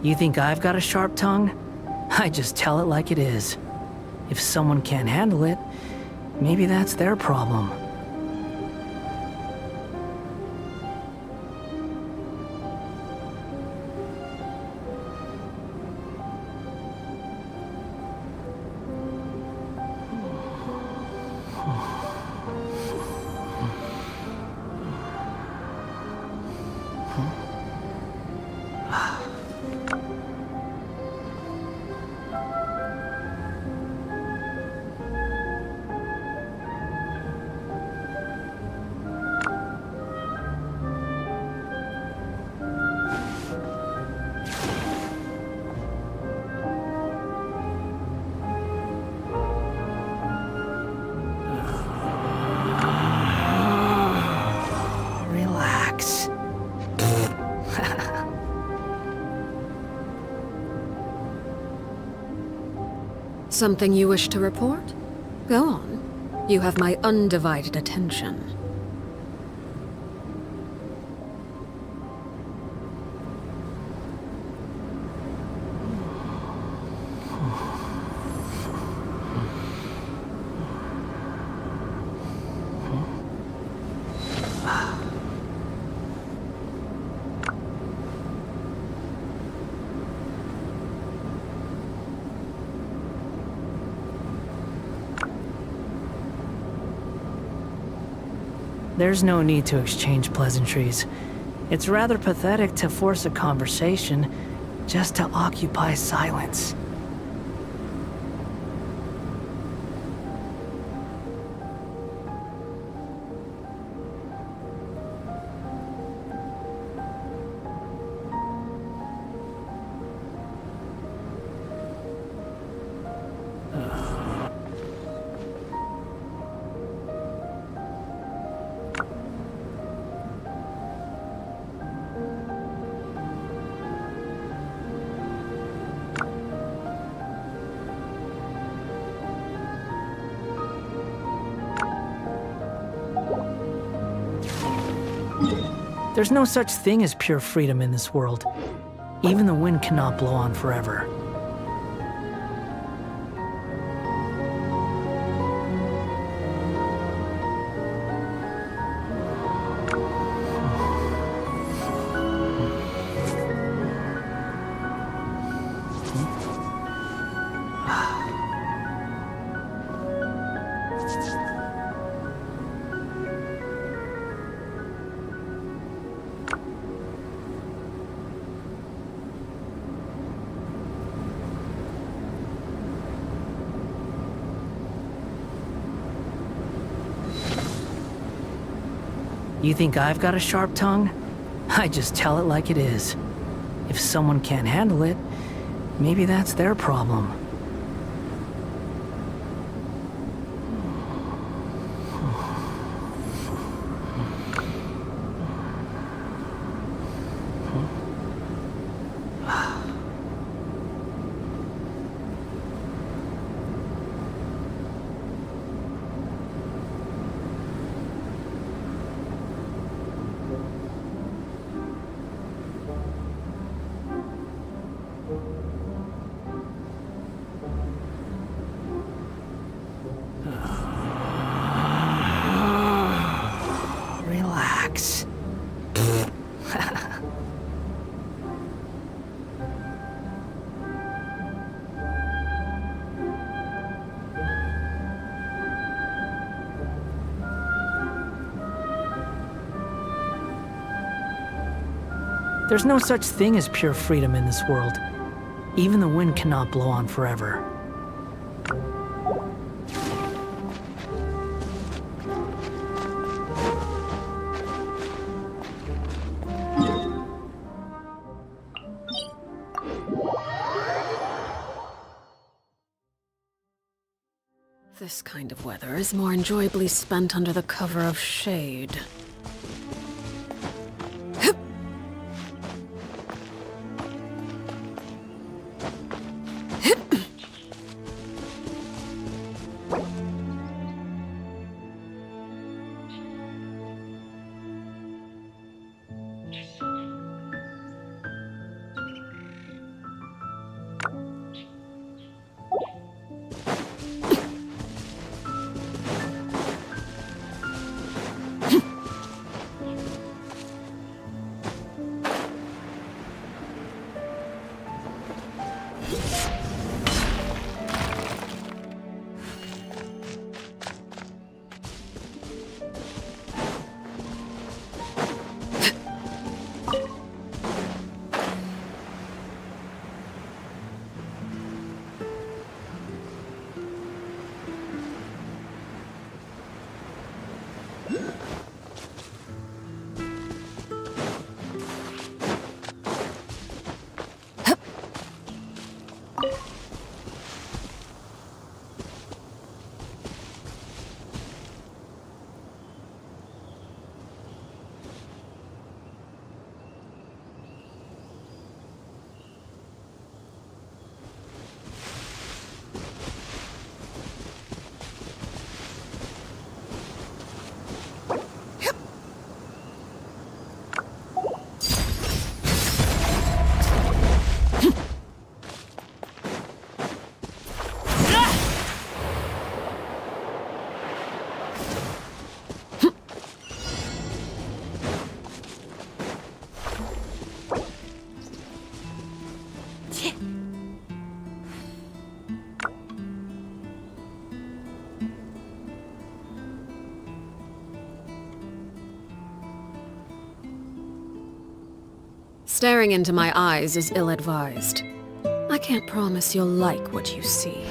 You think I've got a sharp tongue? I just tell it like it is. If someone can't handle it, maybe that's their problem. Relax. Something you wish to report? Go on. You have my undivided attention. There's no need to exchange pleasantries. It's rather pathetic to force a conversation just to occupy silence. There's no such thing as pure freedom in this world. Even the wind cannot blow on forever. You think I've got a sharp tongue? I just tell it like it is. If someone can't handle it, maybe that's their problem. Relax. There's no such thing as pure freedom in this world. Even the wind cannot blow on forever. This kind of weather is more enjoyably spent under the cover of shade. Staring into my eyes is ill-advised. I can't promise you'll like what you see.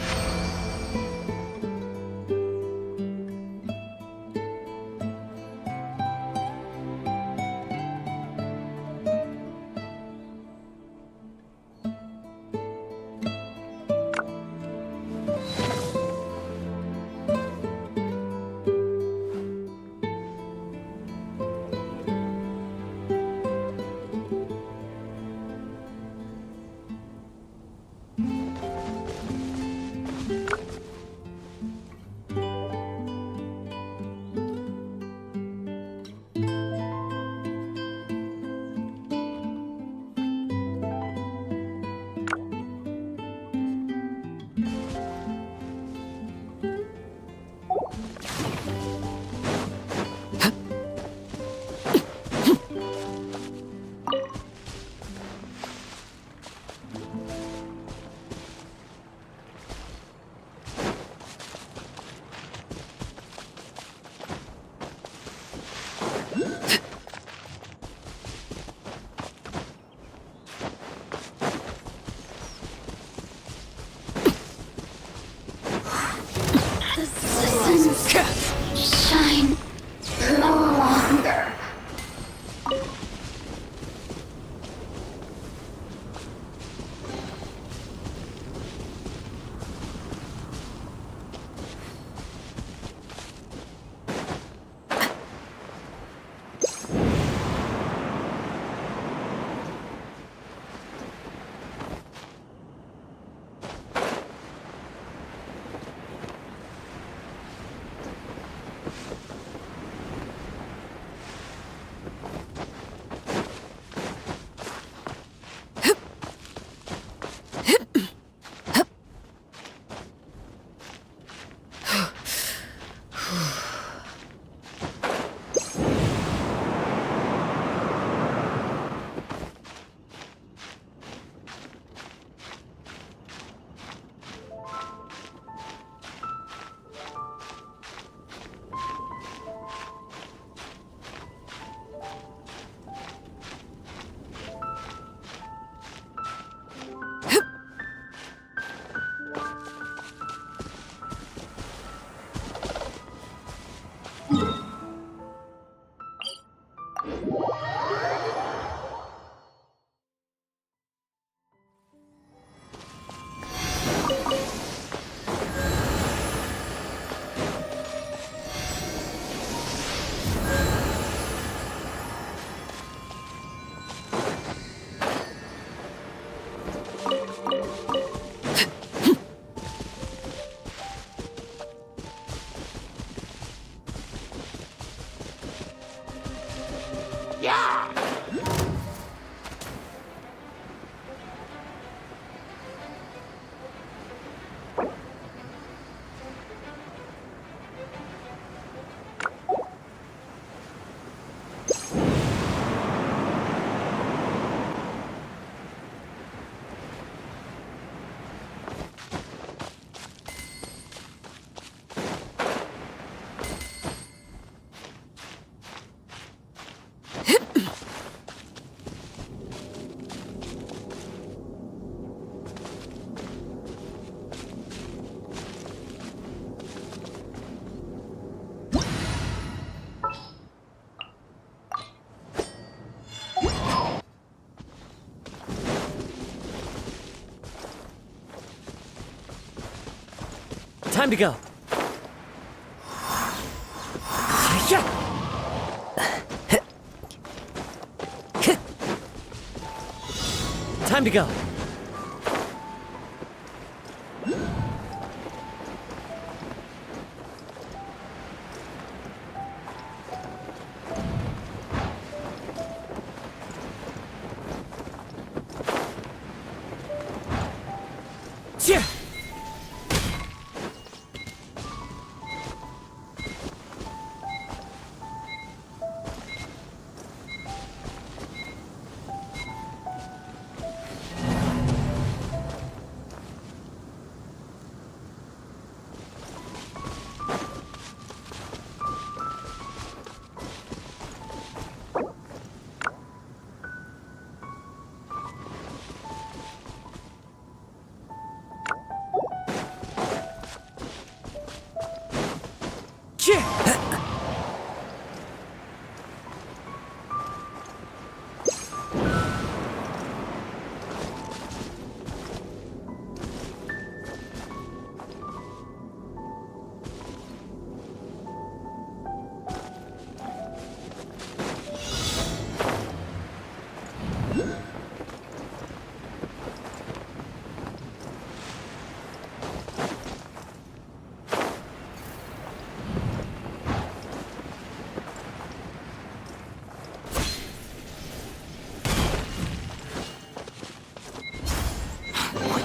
Shine no longer. Time to go. Time to go. Yeah.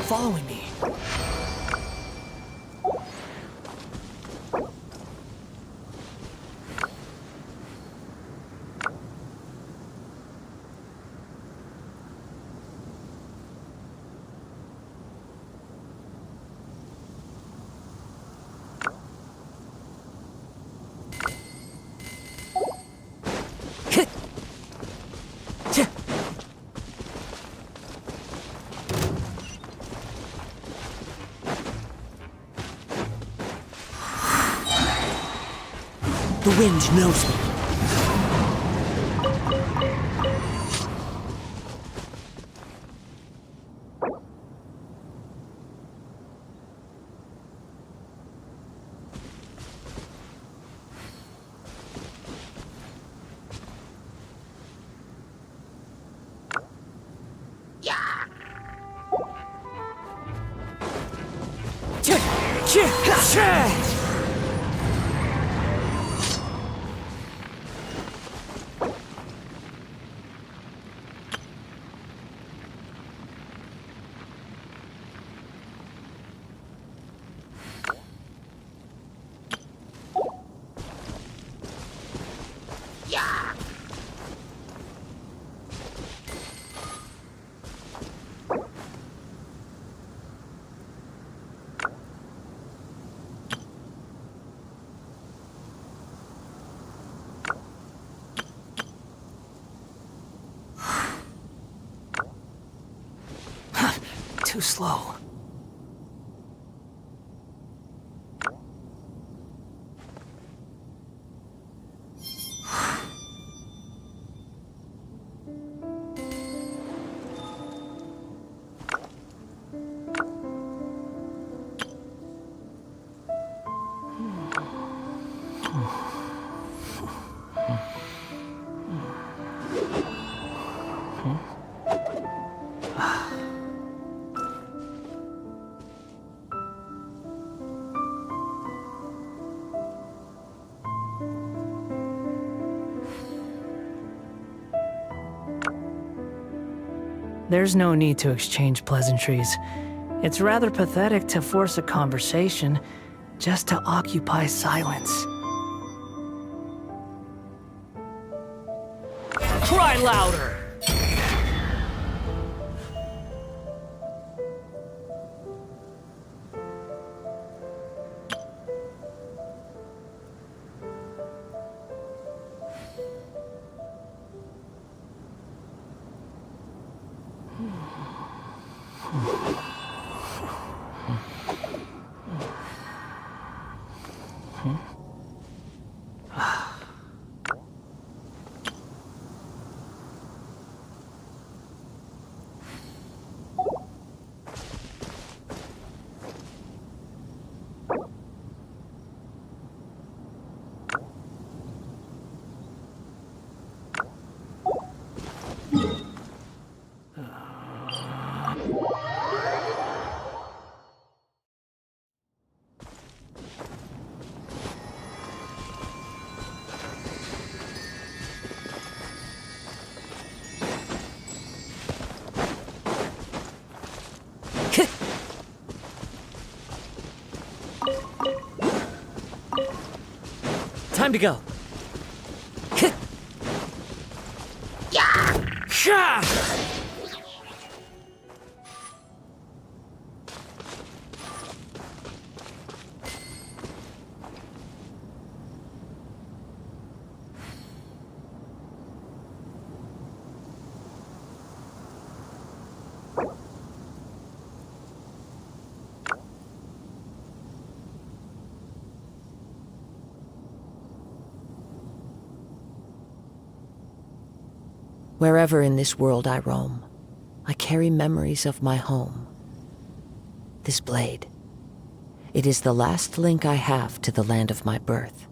following me. The wind knows me. Too slow. There's no need to exchange pleasantries. It's rather pathetic to force a conversation just to occupy silence. Cry louder! Time to go. Wherever in this world I roam, I carry memories of my home. This blade, it is the last link I have to the land of my birth.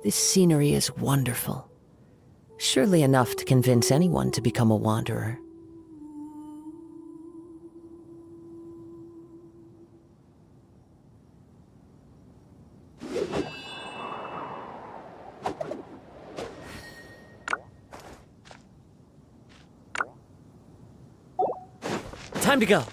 This scenery is wonderful. Surely enough to convince anyone to become a wanderer. Time to go.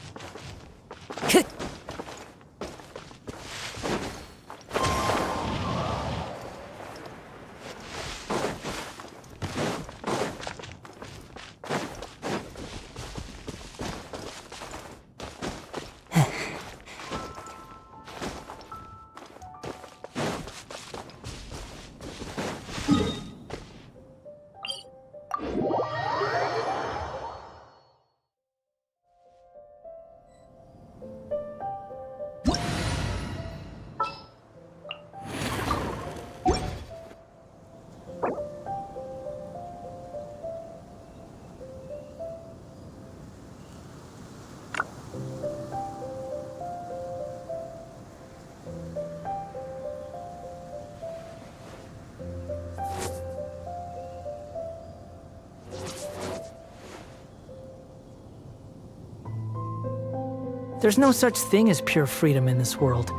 There's no such thing as pure freedom in this world.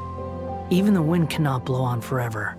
Even the wind cannot blow on forever.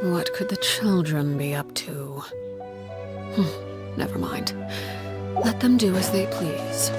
What could the children be up to? Never mind. Let them do as they please.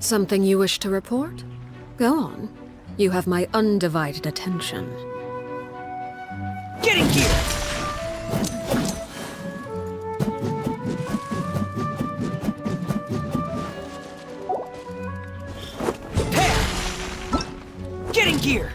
Something you wish to report? Go on. You have my undivided attention. Get in gear! Hey! Get in gear!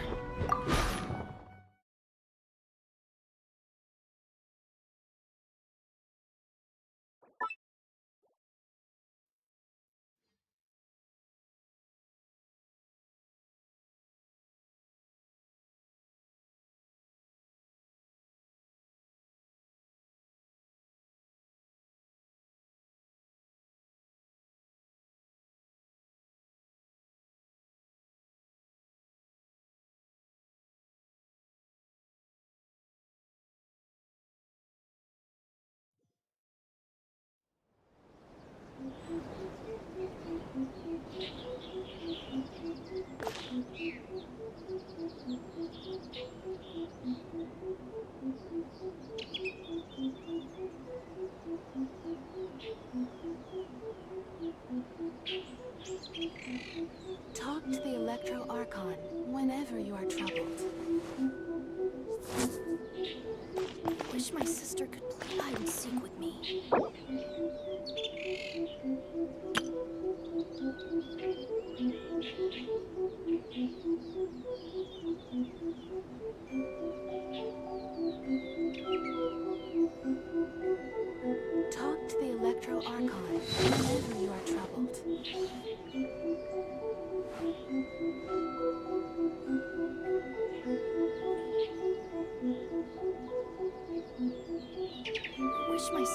Talk to the Electro Archon whenever you are troubled. Wish my sister could play hide and seek with me. Talk to the Electro Archon whenever you are troubled. Wish my sister